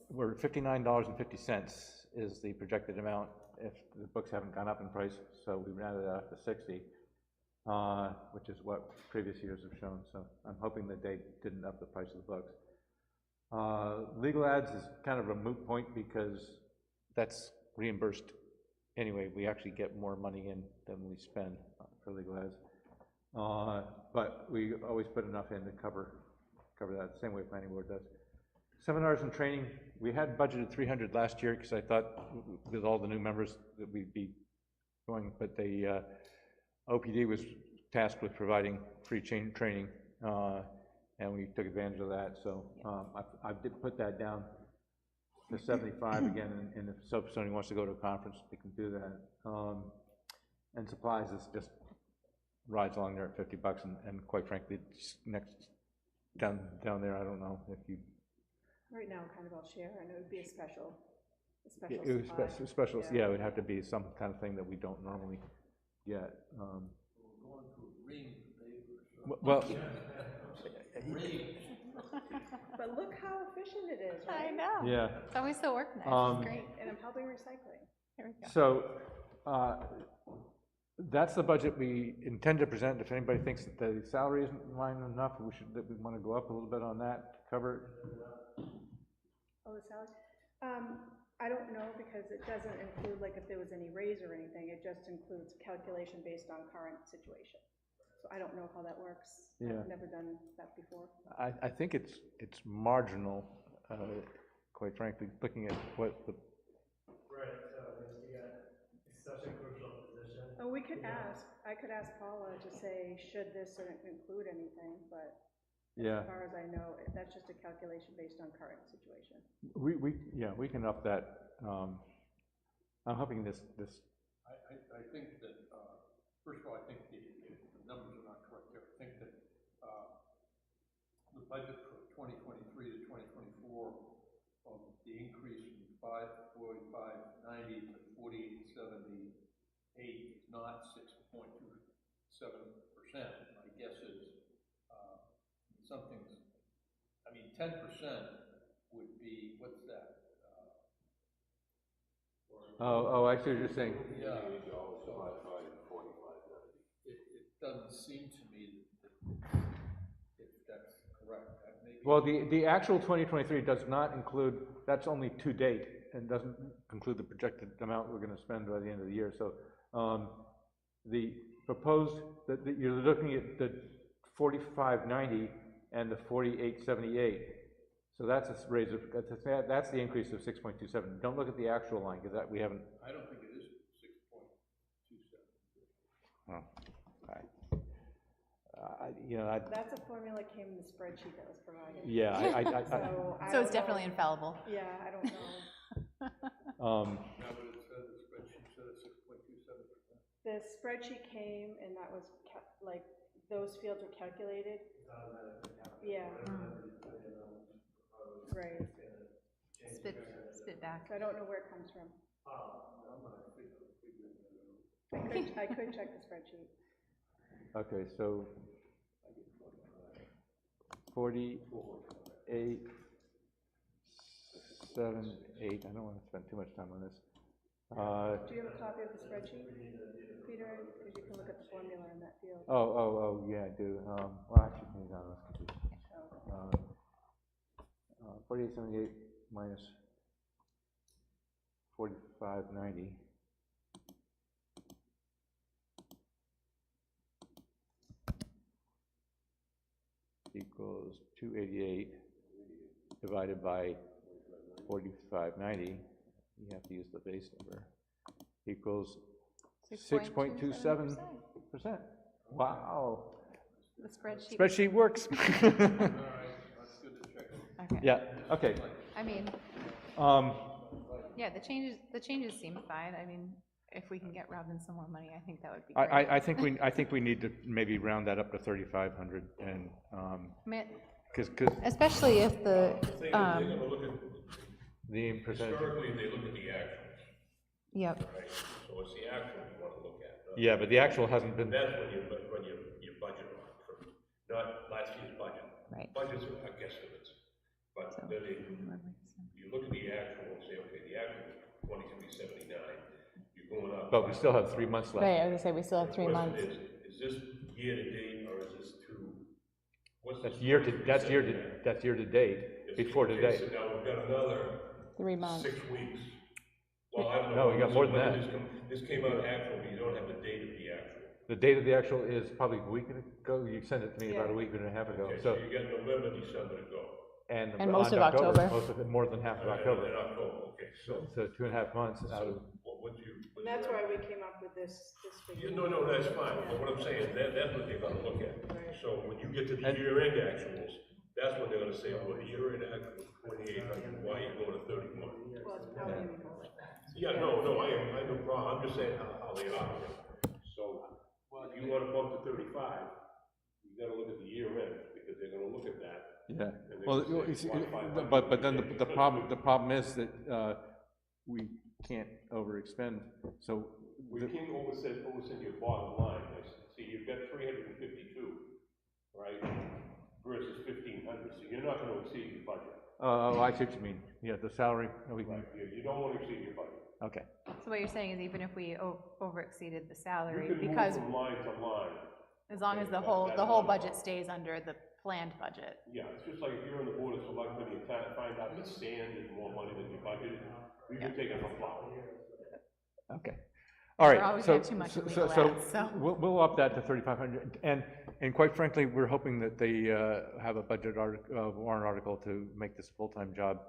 were $59.50 is the projected amount. if the books haven't gone up in price, so we rounded that up to 60, which is what previous years have shown, so I'm hoping that they didn't up the price of the books. Legal ads is kind of a moot point because that's reimbursed anyway. We actually get more money in than we spend for legal ads. But we always put enough in to cover that, same way planning board does. Seminars and training, we had budgeted 300 last year because I thought with all the new members that we'd be going, but the OPD was tasked with providing free training, and we took advantage of that. So I did put that down to 75 again, and if somebody wants to go to a conference, they can do that. And supplies is just rides along there at $50, and quite frankly, it's next down there. I don't know if you. Right now, kind of I'll share, and it would be a special Special, yeah, it would have to be some kind of thing that we don't normally get. Well, But look how efficient it is, right? I know. yeah. It's always so organized. It's great. And I'm helping recycling. Here we go. So that's the budget we intend to present. If anybody thinks that the salary isn't in line enough, that we want to go up a little bit on that to cover it. Oh, the salary? I don't know, because it doesn't include, like, if there was any raise or anything, it just includes calculation based on current situation. So I don't know how that works. Yeah. I've never done that before. I think it's marginal, quite frankly, looking at what the. Right, so you got such a crucial position. Oh, we could ask, I could ask Paula to say, should this include anything, but Yeah. as far as I know, that's just a calculation based on current situation. We can up that. I'm hoping this. I think that, first of all, I think the numbers are not correct there. I think that the budget for 2023 to 2024, the increase from 545.90 to 4878 is not 6.27%. My guess is something's, 10% would be, what's that? I see what you're saying. Yeah. It doesn't seem to me that if that's correct. Maybe. Well, the actual 2023 does not include, that's only to date, and doesn't include the projected amount we're going to spend by the end of the year. So the proposed, that you're looking at the 4590 and the 4878. So that's a raise of, that's the increase of 6.27. Don't look at the actual line, because that we haven't. I don't think it is 6.27. Oh, That's a formula came in the spreadsheet that was provided. Yeah, So it's definitely infallible. Yeah, I don't know. Now, but it says the spreadsheet said it's 6.27%. The spreadsheet came, and that was like, those fields were calculated. Yeah. Right. Spit back. So I don't know where it comes from. I could check the spreadsheet. Okay, so 4878. I don't want to spend too much time on this. Do you have a copy of the spreadsheet, Peter? Because you can look at the formula in that field. Oh, yeah, I do. Well, actually, hang on, let's continue. 4878 minus 4590 equals 288 divided by 4590. You have to use the base number. Equals 6.27%. Wow. The spreadsheet. Spreadsheet works. All right, that's good to check. Okay. Yeah, okay. I mean, yeah, the changes seem fine. I mean, if we can get Robin some more money, I think that would be great. I think we need to maybe round that up to 3,500 and, because. Especially if the, They're gonna look at, The percentage. historically, they look at the actuals, yep. right? So it's the actual you wanna look at. Yeah, but the actual hasn't been. That's when you budget on, not last year's budget. Right. Budgets are guesstimates, but then you look at the actual and say, okay, the actual is 2379, going up. but we still have 3 months left. Right, I was gonna say, we still have 3 months. Is this year to date, or is this what's That's this year to, 43% that's year to, at? that's year to date, before Okay, today. So now we've got another 3 months. 6 weeks. Well, I don't know. No, we got more than when that. This came out actual, but you don't have the date of the actual. The date of the actual is probably a week ago, you sent it to me about a week and a half ago, Okay, so. so you got November, December to go. And most on of October. Most of it, more than half of October. In October, okay, so. So 2.5 months out of, What you? And that's why we came up with this figure. Yeah, no, that's fine, but what I'm saying, that's what they're gonna look at. So when you get to the year-end actuals, that's when they're gonna say, well, the year-end actual is 2,800, why are you going to 31? Well, it's probably gonna go like that. Yeah, no, I have no problem, I'm just saying how they operate. So, if you wanna bump to 35, you gotta look at the year-end, because they're gonna look at that. yeah. And they're Well, gonna you say, see, why 500? but then the problem is that, we can't overexpend, so. We can't oversend your bottom line. See, you've got 352, right, versus 1,500, so you're not gonna exceed your budget. Oh, I see what you mean, yeah, the salary, we can, You don't wanna exceed your budget. okay. So what you're saying is even if we over exceeded the salary, You can move because from line to line. as long as the Okay, whole, that's the whole one. budget stays under the planned budget. Yeah, it's just like if you're on the board of selectmen, you find out that sand is more money than you budgeted, you can take it from flour. Okay, all right. We're always so- gonna have too much so- illegal so ads, so. We'll up that to 3,500, and quite frankly, we're hoping that they have a budget warrant article to make this a full-time job,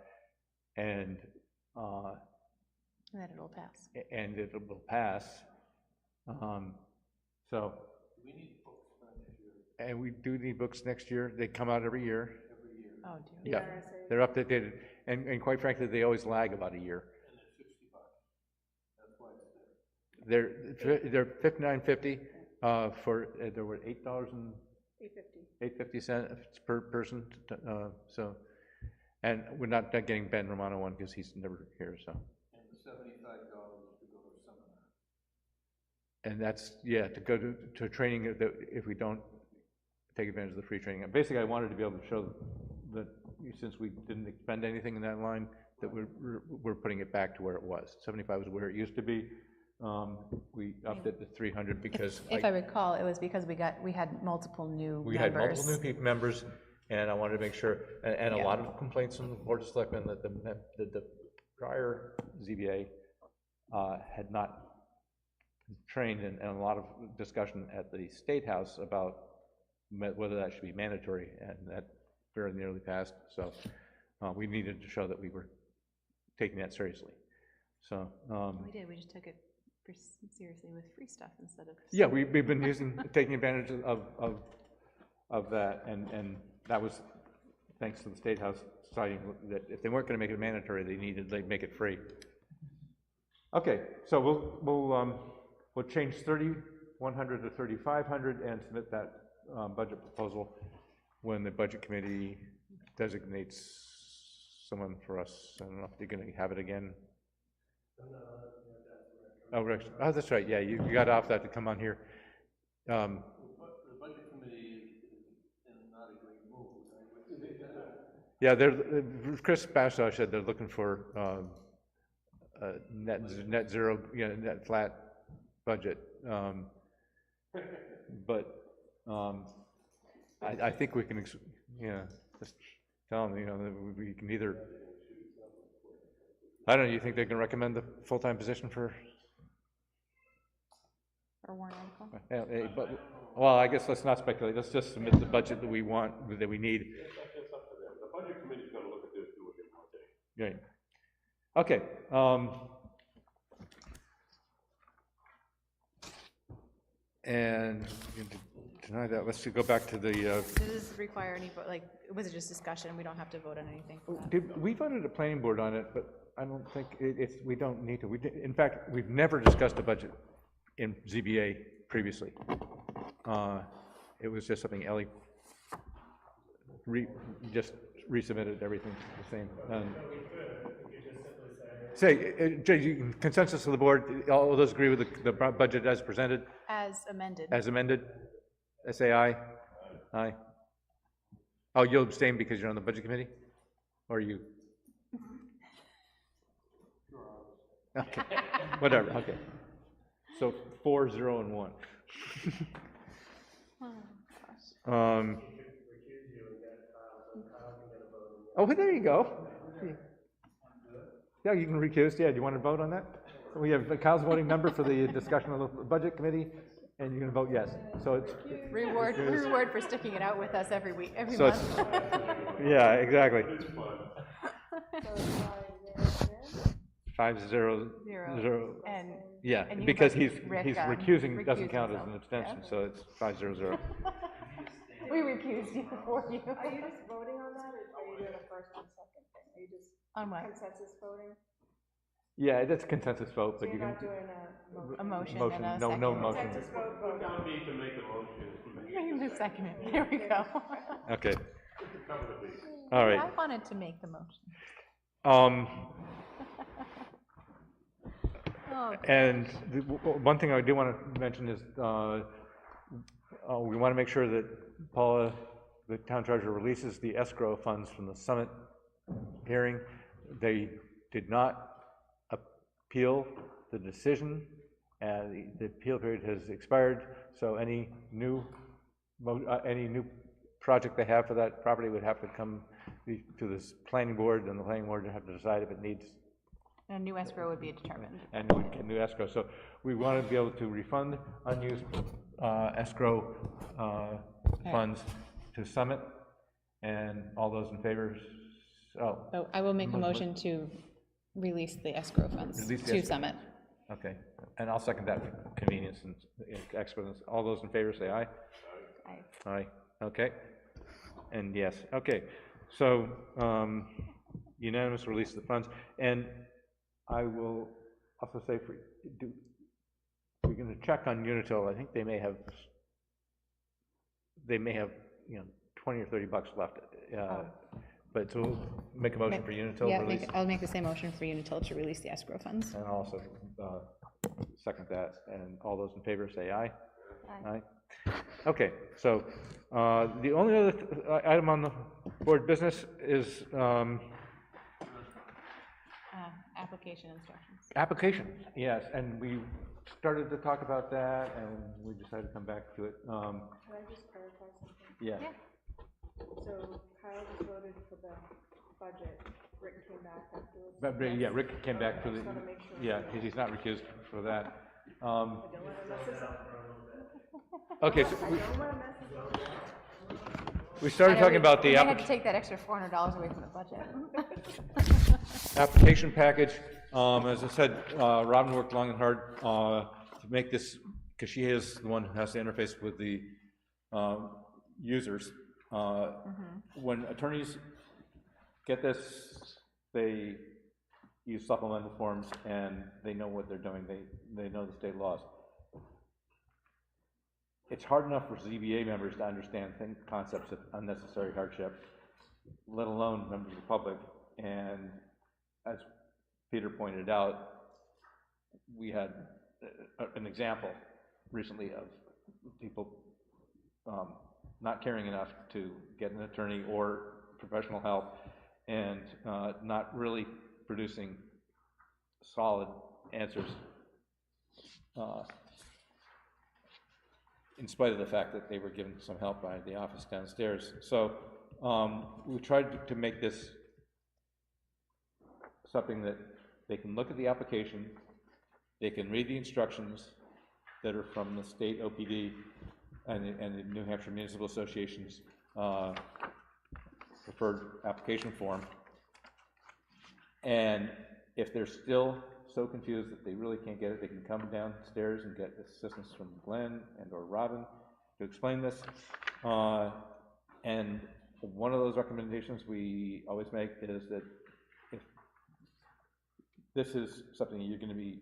and And then it'll pass. and it will pass. So. And we do need books next year, they come out every year. Oh, dear. Yeah, they're updated, and quite frankly, they always lag about a year. They're $59.50 for, there were $8 and $8.50 per person, so, and we're not getting Ben Romano one because he's never here, so. And the $75 to go to a seminar. And that's, yeah, to go to training, if we don't take advantage of the free training. Basically, I wanted to be able to show that, since we didn't expend anything in that line, that we're putting it back to where it was. 75 was where it used to be. We upped it to 300 because. If I recall, it was because we had multiple new members. We had multiple new members, and I wanted to make sure, and a lot of complaints from the Board of Selectmen that the prior ZBA had not trained, and a lot of discussion at the State House about whether that should be mandatory, and that very nearly passed, so we needed to show that we were taking that seriously. So. We did, we just took it seriously with free stuff instead of. Yeah, we've been taking advantage of that, and that was thanks to the State House deciding that if they weren't gonna make it mandatory, they'd make it free. Okay, so we'll change 3,100 to 3,500 and submit that budget proposal when the Budget Committee designates someone for us. I don't know if you're gonna have it again. Oh, Rex, oh, that's right, yeah, you got off that to come on here. The budget committee is not a great move. Yeah, Chris Bastow said they're looking for net zero, net flat budget. But I think we can, just tell them, that we can either, I don't know, you think they can recommend the full-time position for? Or warrant article? But, well, I guess let's not speculate, let's just submit the budget that we want, that we need. That's up to them. The budget committee's gonna look at this, do what they want to. Right. Okay. And tonight, let's go back to the. Does this require any, was it just discussion? We don't have to vote on anything for that? We voted a planning board on it, but I don't think we don't need to. In fact, we've never discussed a budget in ZBA previously. It was just something Ellie just resubmitted everything the same. Say, Jay, consensus of the board, all of those agree with the budget as presented? As amended. As amended? Say aye? Aye. Oh, you'll abstain because you're on the budget committee? Or you? Okay, whatever, okay. So 4, 0, and 1. Oh, there you go. Yeah, you can recuse. Yeah, do you want to vote on that? So we have Kyle's voting member for the discussion of the budget committee, and you're going to vote yes. So it's Reward for sticking it out with us every week, every so month. yeah, exactly. 5, 0, 0. And Yeah, and you because vote he's Rick, recusing doesn't count as himself. an abstention, so it's 5, 0, 0. We recused you for you. Are you just voting on that, or are you doing a first and second thing? Are you just On what? consensus voting? Yeah, that's a consensus vote, So but you're you can. not doing A motion Motion, and a no, second. no motion. consensus vote, vote. The second, there we go. Okay. All right. I wanted to make the motion. Oh, And one thing I do want to mention is, we want to make sure that Paula, the town treasurer, releases the escrow funds from the summit hearing. They did not appeal the decision, and the appeal period has expired, so any new project they have for that property would have to come to this planning board, and the planning board would have to decide if it needs a new escrow would be determined. and we get new escrow. So we want to be able to refund unused escrow funds to Summit, and all those in favor, So I will make a motion to release the escrow funds Release the to escrow. Summit. okay, and I'll second that for convenience and expedience. All those in favor say aye. Aye. Aye, okay, and yes, okay. So unanimous release of the funds, and I will also say, we're going to check on Unitil. I think they may have, you know, 20 or 30 bucks left. But so we'll make a motion for Unitil Yeah, release. I'll make the same motion for Unitil to release the escrow funds. And I'll also second that. And all those in favor say aye. Aye. Okay, so the only other item on the board business is Application instructions. application, yes, and we started to talk about that, and we decided to come back to it. Can I just clarify something? Yeah. So Kyle just voted for the budget, Rick came back afterwards? But, yeah, Rick came back to I the, just wanna make sure. yeah, he's not recused for that. I don't wanna mess this up. Okay, so I don't wanna mess this up. we started talking about the We had to take that extra $400 away from the budget. application package. As I said, Robin worked long and hard to make this, because she is the one who has to interface with the users. When attorneys get this, they use supplemental forms, and they know what they're doing. They know the state laws. It's hard enough for ZBA members to understand concepts of unnecessary hardship, let alone members of the public. And as Peter pointed out, we had an example recently of people not caring enough to get an attorney or professional help, and not really producing solid answers, in spite of the fact that they were given some help by the office downstairs. So we tried to make this something that they can look at the application, they can read the instructions that are from the state OPD and the New Hampshire Municipal Association's preferred application form. And if they're still so confused that they really can't get it, they can come downstairs and get assistance from Glenn and or Robin to explain this. And one of those recommendations we always make is that if this is something you're going to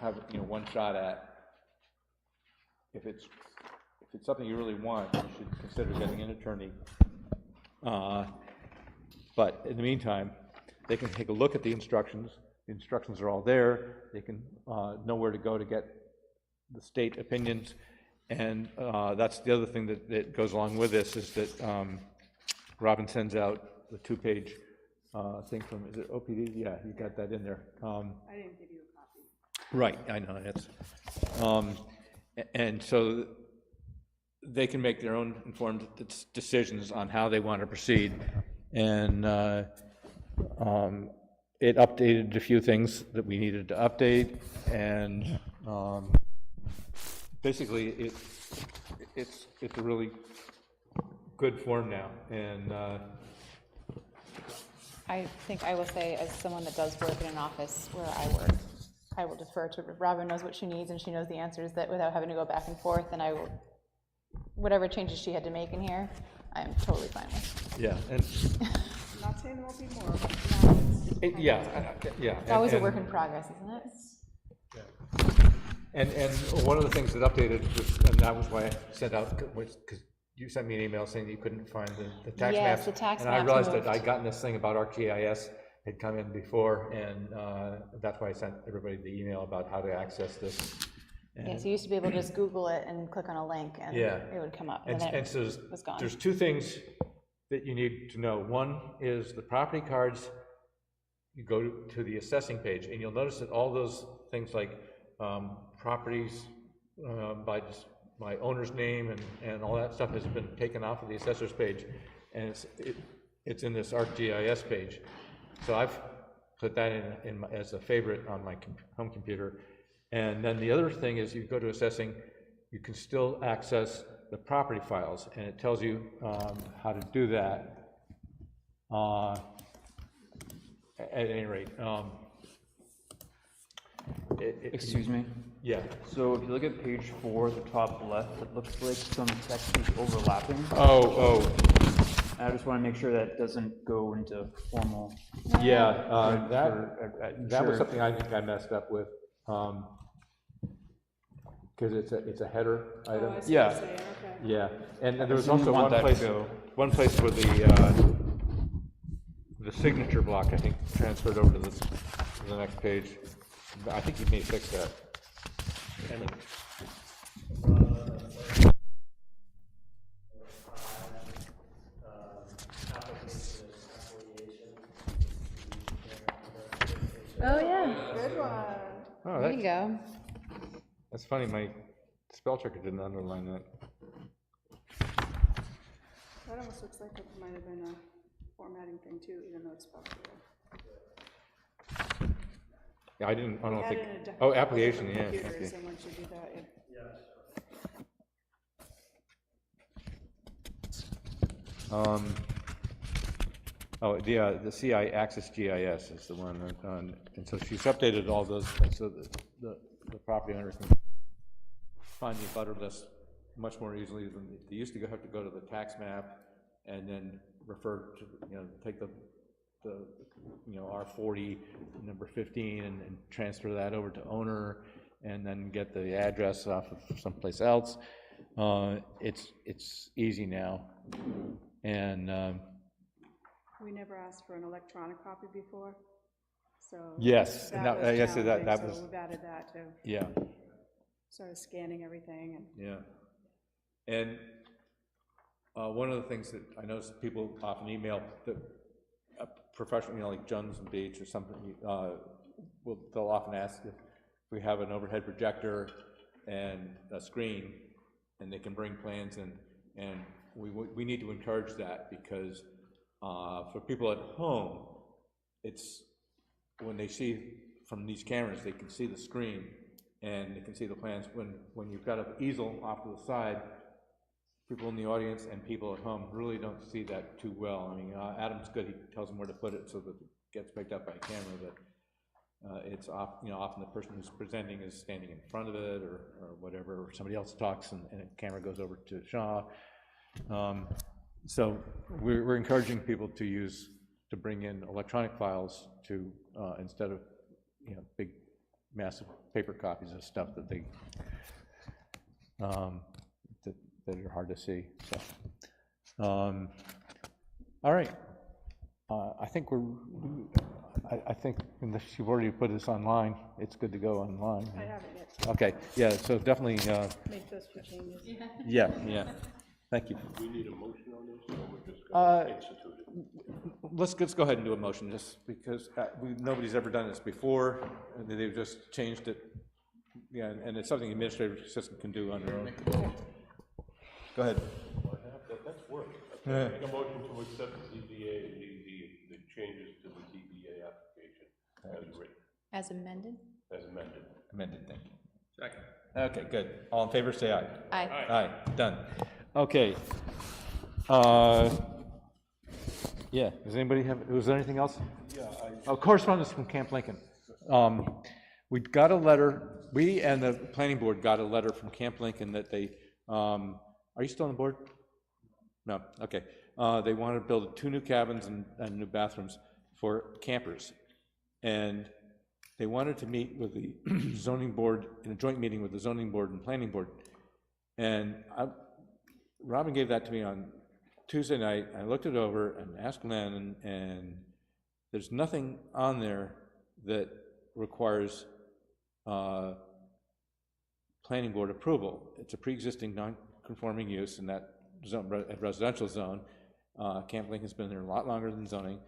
have one shot at, if it's something you really want, you should consider getting an attorney. But in the meantime, they can take a look at the instructions. The instructions are all there. They can know where to go to get the state opinions. And that's the other thing that goes along with this, is that Robin sends out the 2-page thing from, is it OPD? Yeah, you got that in there. I didn't give you a copy. Right, I know, that's, and so they can make their own informed decisions on how they want to proceed. And it updated a few things that we needed to update, and basically it's a really good form now. And I think I will say, as someone that does work in an office where I work, I will defer to, Robin knows what she needs and she knows the answers, that without having to go back and forth, and I will, whatever changes she had to make in here, I'm totally fine with. yeah, and I'm not saying there won't be more, but now it's. yeah. It's always a work in progress, isn't it? And one of the things that updated was, and that was why I sent out, because you sent me an email saying you couldn't find the tax Yes, maps. the tax And I maps realized moved. that I'd gotten this thing about ArcGIS had come in before, and that's why I sent everybody the email about how to access this. And, Yes, you used to be able to just Google it and click on a link and Yeah. it would come up, and, and then and so it was gone. there's two things that you need to know. One is the property cards. You go to the assessing page, and you'll notice that all those things like properties by owner's name and all that stuff has been taken off of the assessor's page, and it's in this ArcGIS page. So I've put that in as a favorite on my home computer. And then the other thing is, you go to assessing, you can still access the property files, and it tells you how to do that. At any rate, Excuse me? Yeah. So if you look at page 4, the top left, it looks like some text is overlapping. Oh. I just want to make sure that doesn't go into formal. Yeah, that was sure. something I think I messed up with, because it's a header item. Oh, I see what Yeah. you're saying, okay. Yeah, and there was assume you also want that to go. one place where the signature block, I think, transferred over to the next page. I think you may fix that. Oh, yeah, Good one. Oh, there you go. that's funny, my spell checker didn't underline that. That almost looks like it might have been a formatting thing too, even though it's spelled correct. Yeah, I don't Add think, in a different- oh, application, yeah, different okay. computers, and once you do that, the CI Access GIS is the one, and so she's updated all those things so that the property owner can find the abutter list much more easily than they used to have to go to the tax map and then refer to, take the R40 number 15 and transfer that over to owner and then get the address off of someplace else. It's easy now, and we never asked for an electronic copy before, so. yes, that no, was I guess that challenging, was, so we've added that to yeah. sort of scanning everything and. Yeah, and one of the things that I notice people often email that a professional, like Jones and Beach or something, they'll often ask if we have an overhead projector and a screen, and they can bring plans in, and we need to encourage that, because for people at home, it's when they see from these cameras, they can see the screen and they can see the plans. When you've got an easel off to the side, people in the audience and people at home really don't see that too well. I mean, Adam's good, he tells them where to put it so that it gets picked up by a camera, but it's often the person who's presenting is standing in front of it or whatever, or somebody else talks and a camera goes over to Shaw. So we're encouraging people to bring in electronic files to instead of big massive paper copies of stuff that they that are hard to see. So all right, I think I think unless you've already put this online, it's good to go online. I haven't yet. Okay, yeah, so definitely Make those few changes. yeah. Thank you. We need a motion on this, or we're just going to institute it? Let's go ahead and do a motion, just because nobody's ever done this before, and they've just changed it Yeah, and it's something the administrative assistant can do on their own. Go ahead. That's work. Make a motion to accept the ZBA, the changes to the ZBA application as written, As amended? as amended. Amended, thank you. Second. Okay, good. All in favor, say aye. Aye. Aye, done. Okay. Yeah, does anybody have, was there anything else? Yeah. Oh, correspondence from Camp Lincoln. We got a letter, we and the planning board got a letter from Camp Lincoln that they, are you still on the board? No, okay. They wanted to build 2 new cabins and new bathrooms for campers. And they wanted to meet with the zoning board, in a joint meeting with the zoning board and planning board. And Robin gave that to me on Tuesday night. I looked it over and asked Len, and there's nothing on there that requires planning board approval. It's a pre-existing non-conforming use in that zone, residential zone. Camp Lincoln's been there a lot longer than zoning.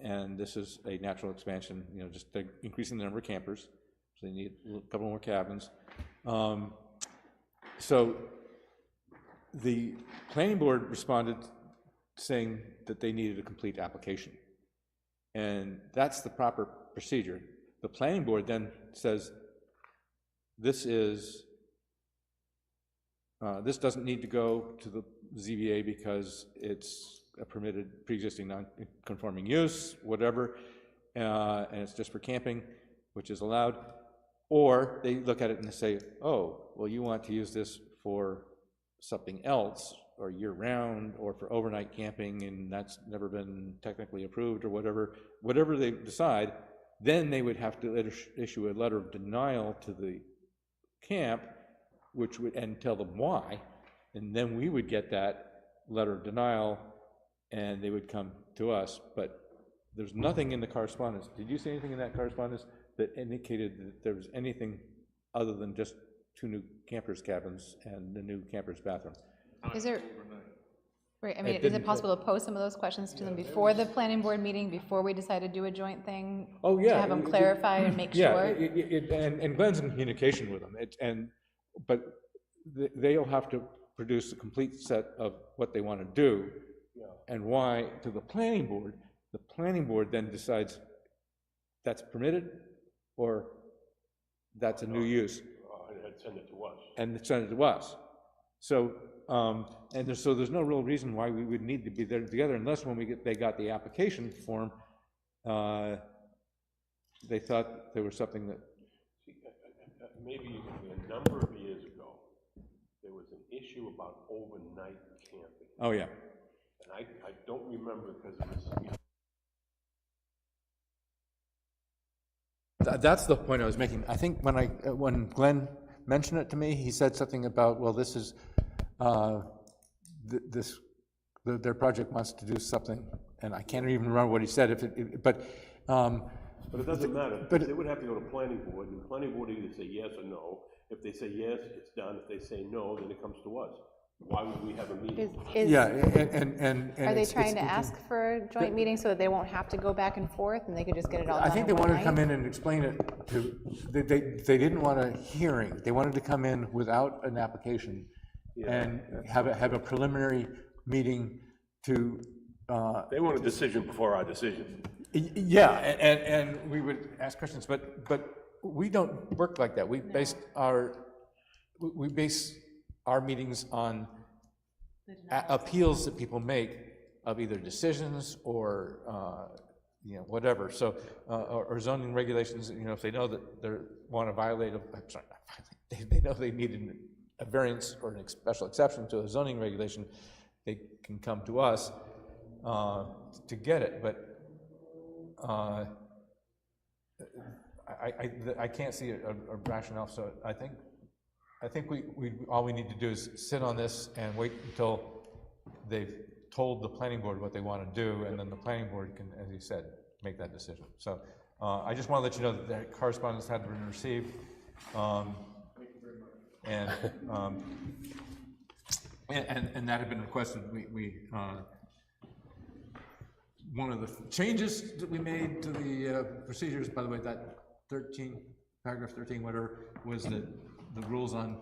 And this is a natural expansion, you know, just increasing the number of campers, so they need a couple more cabins. So the planning board responded saying that they needed a complete application, and that's the proper procedure. The planning board then says this is this doesn't need to go to the ZBA because it's a permitted pre-existing non-conforming use, whatever, and it's just for camping, which is allowed. Or they look at it and they say, oh, well, you want to use this for something else, or year-round, or for overnight camping, and that's never been technically approved, or whatever they decide, then they would have to issue a letter of denial to the camp, which would, and tell them why, and then we would get that letter of denial, and they would come to us. But there's nothing in the correspondence. Did you see anything in that correspondence that indicated that there was anything other than just 2 new campers cabins and the new campers bathroom? Is there, right, I mean, is it possible to pose some of those questions to them before the planning board meeting, before we decide to do a joint thing? Oh, yeah. To have them clarify and make sure? And Glenn's in communication with them, but they'll have to produce a complete set of what they want to do and why to the planning board. The planning board then decides that's permitted or that's a new use. And send it to us. And send it to us. So, so there's no real reason why we would need to be there together, unless when they got the application form, they thought there was something that. Maybe a number of years ago, there was an issue about overnight camping. Oh, yeah. And I don't remember because it was. That's the point I was making. I think when Glenn mentioned it to me, he said something about, well, this is, their project wants to do something, and I can't even remember what he said, but it doesn't matter, because they would have to go to planning board, and the planning board either say yes or no. If they say yes, it's done. If they say no, then it comes to us. Why would we have a meeting? Yeah, and Are they trying to ask for a joint meeting so that they won't have to go back and forth and they could just get it all done? I think they in one wanted to come night? in and explain it to, they didn't want a hearing. They wanted to come in without an application and have a preliminary meeting to. They want a decision before our decision. Yeah, and we would ask questions, but we don't work like that. We base our meetings on appeals that people make of either decisions or whatever. So or zoning regulations. If they know that they want to violate they know they need a variance or a special exception to a zoning regulation, they can come to us to get it. But I can't see a rationale. So I think we all we need to do is sit on this and wait until they've told the planning board what they want to do, and then the planning board can, as you said, make that decision. So I just want to let you know that the correspondence had been received, and that had been requested. One of the changes that we made to the procedures, by the way, that 13 paragraph 13, whatever, was that the rules on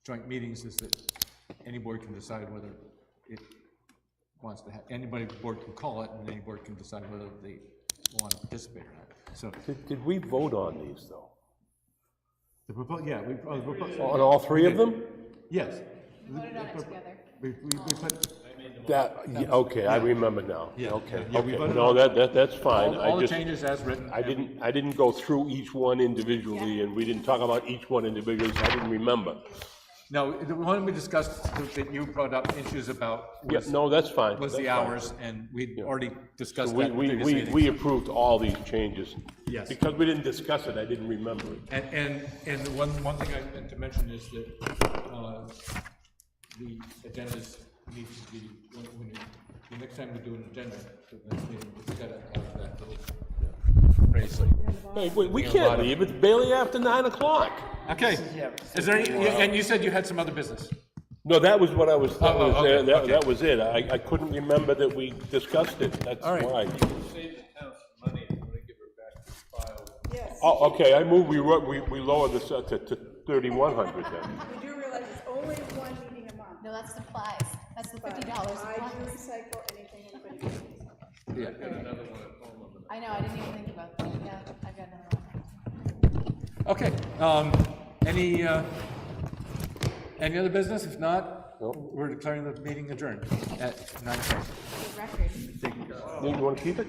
joint meetings is that any board can decide whether it wants to have, anybody board can call it, and any board can decide whether they want to participate or not. So, Did we vote on these, though? the proposal, yeah, we, On all three of them? yes. We voted on it together. We put, That, yeah, okay, I remember now. Yeah, Okay, yeah, we okay, voted no, on that's fine. all I the just, changes as written. I didn't go through each one individually, and we didn't talk about each one individually, so I didn't remember. No, the one we discussed that you brought up issues about Yeah, was, no, that's fine. was the that's fine. hours, and we'd already discussed We, that in we, previous we, meetings. we approved all these changes. Yes. Because we didn't discuss it, I didn't remember it. And the one thing I meant to mention is that, the agendas need to be, the next time we do an agenda, for the next meeting, it's gotta have that little phrase. Hey, we can't leave, it's barely after 9 o'clock. Okay, is there any, and you said you had some other business? No, that was what I was, okay, okay. that was it. I couldn't remember that we discussed it, that's All right. why. Save the town some money and want to give her back to the file. Yes. Oh, okay, I moved, we lowered this to 3,100 then. We do realize it's only one meeting a month. No, that's supplies. That's the $50 I supplies. do recycle anything anybody needs. Yeah. I know, I didn't even think about that. Yeah, I've got another one. Okay, any other business? If not, we're declaring the meeting adjourned at 9:00. Good record. You want to keep it?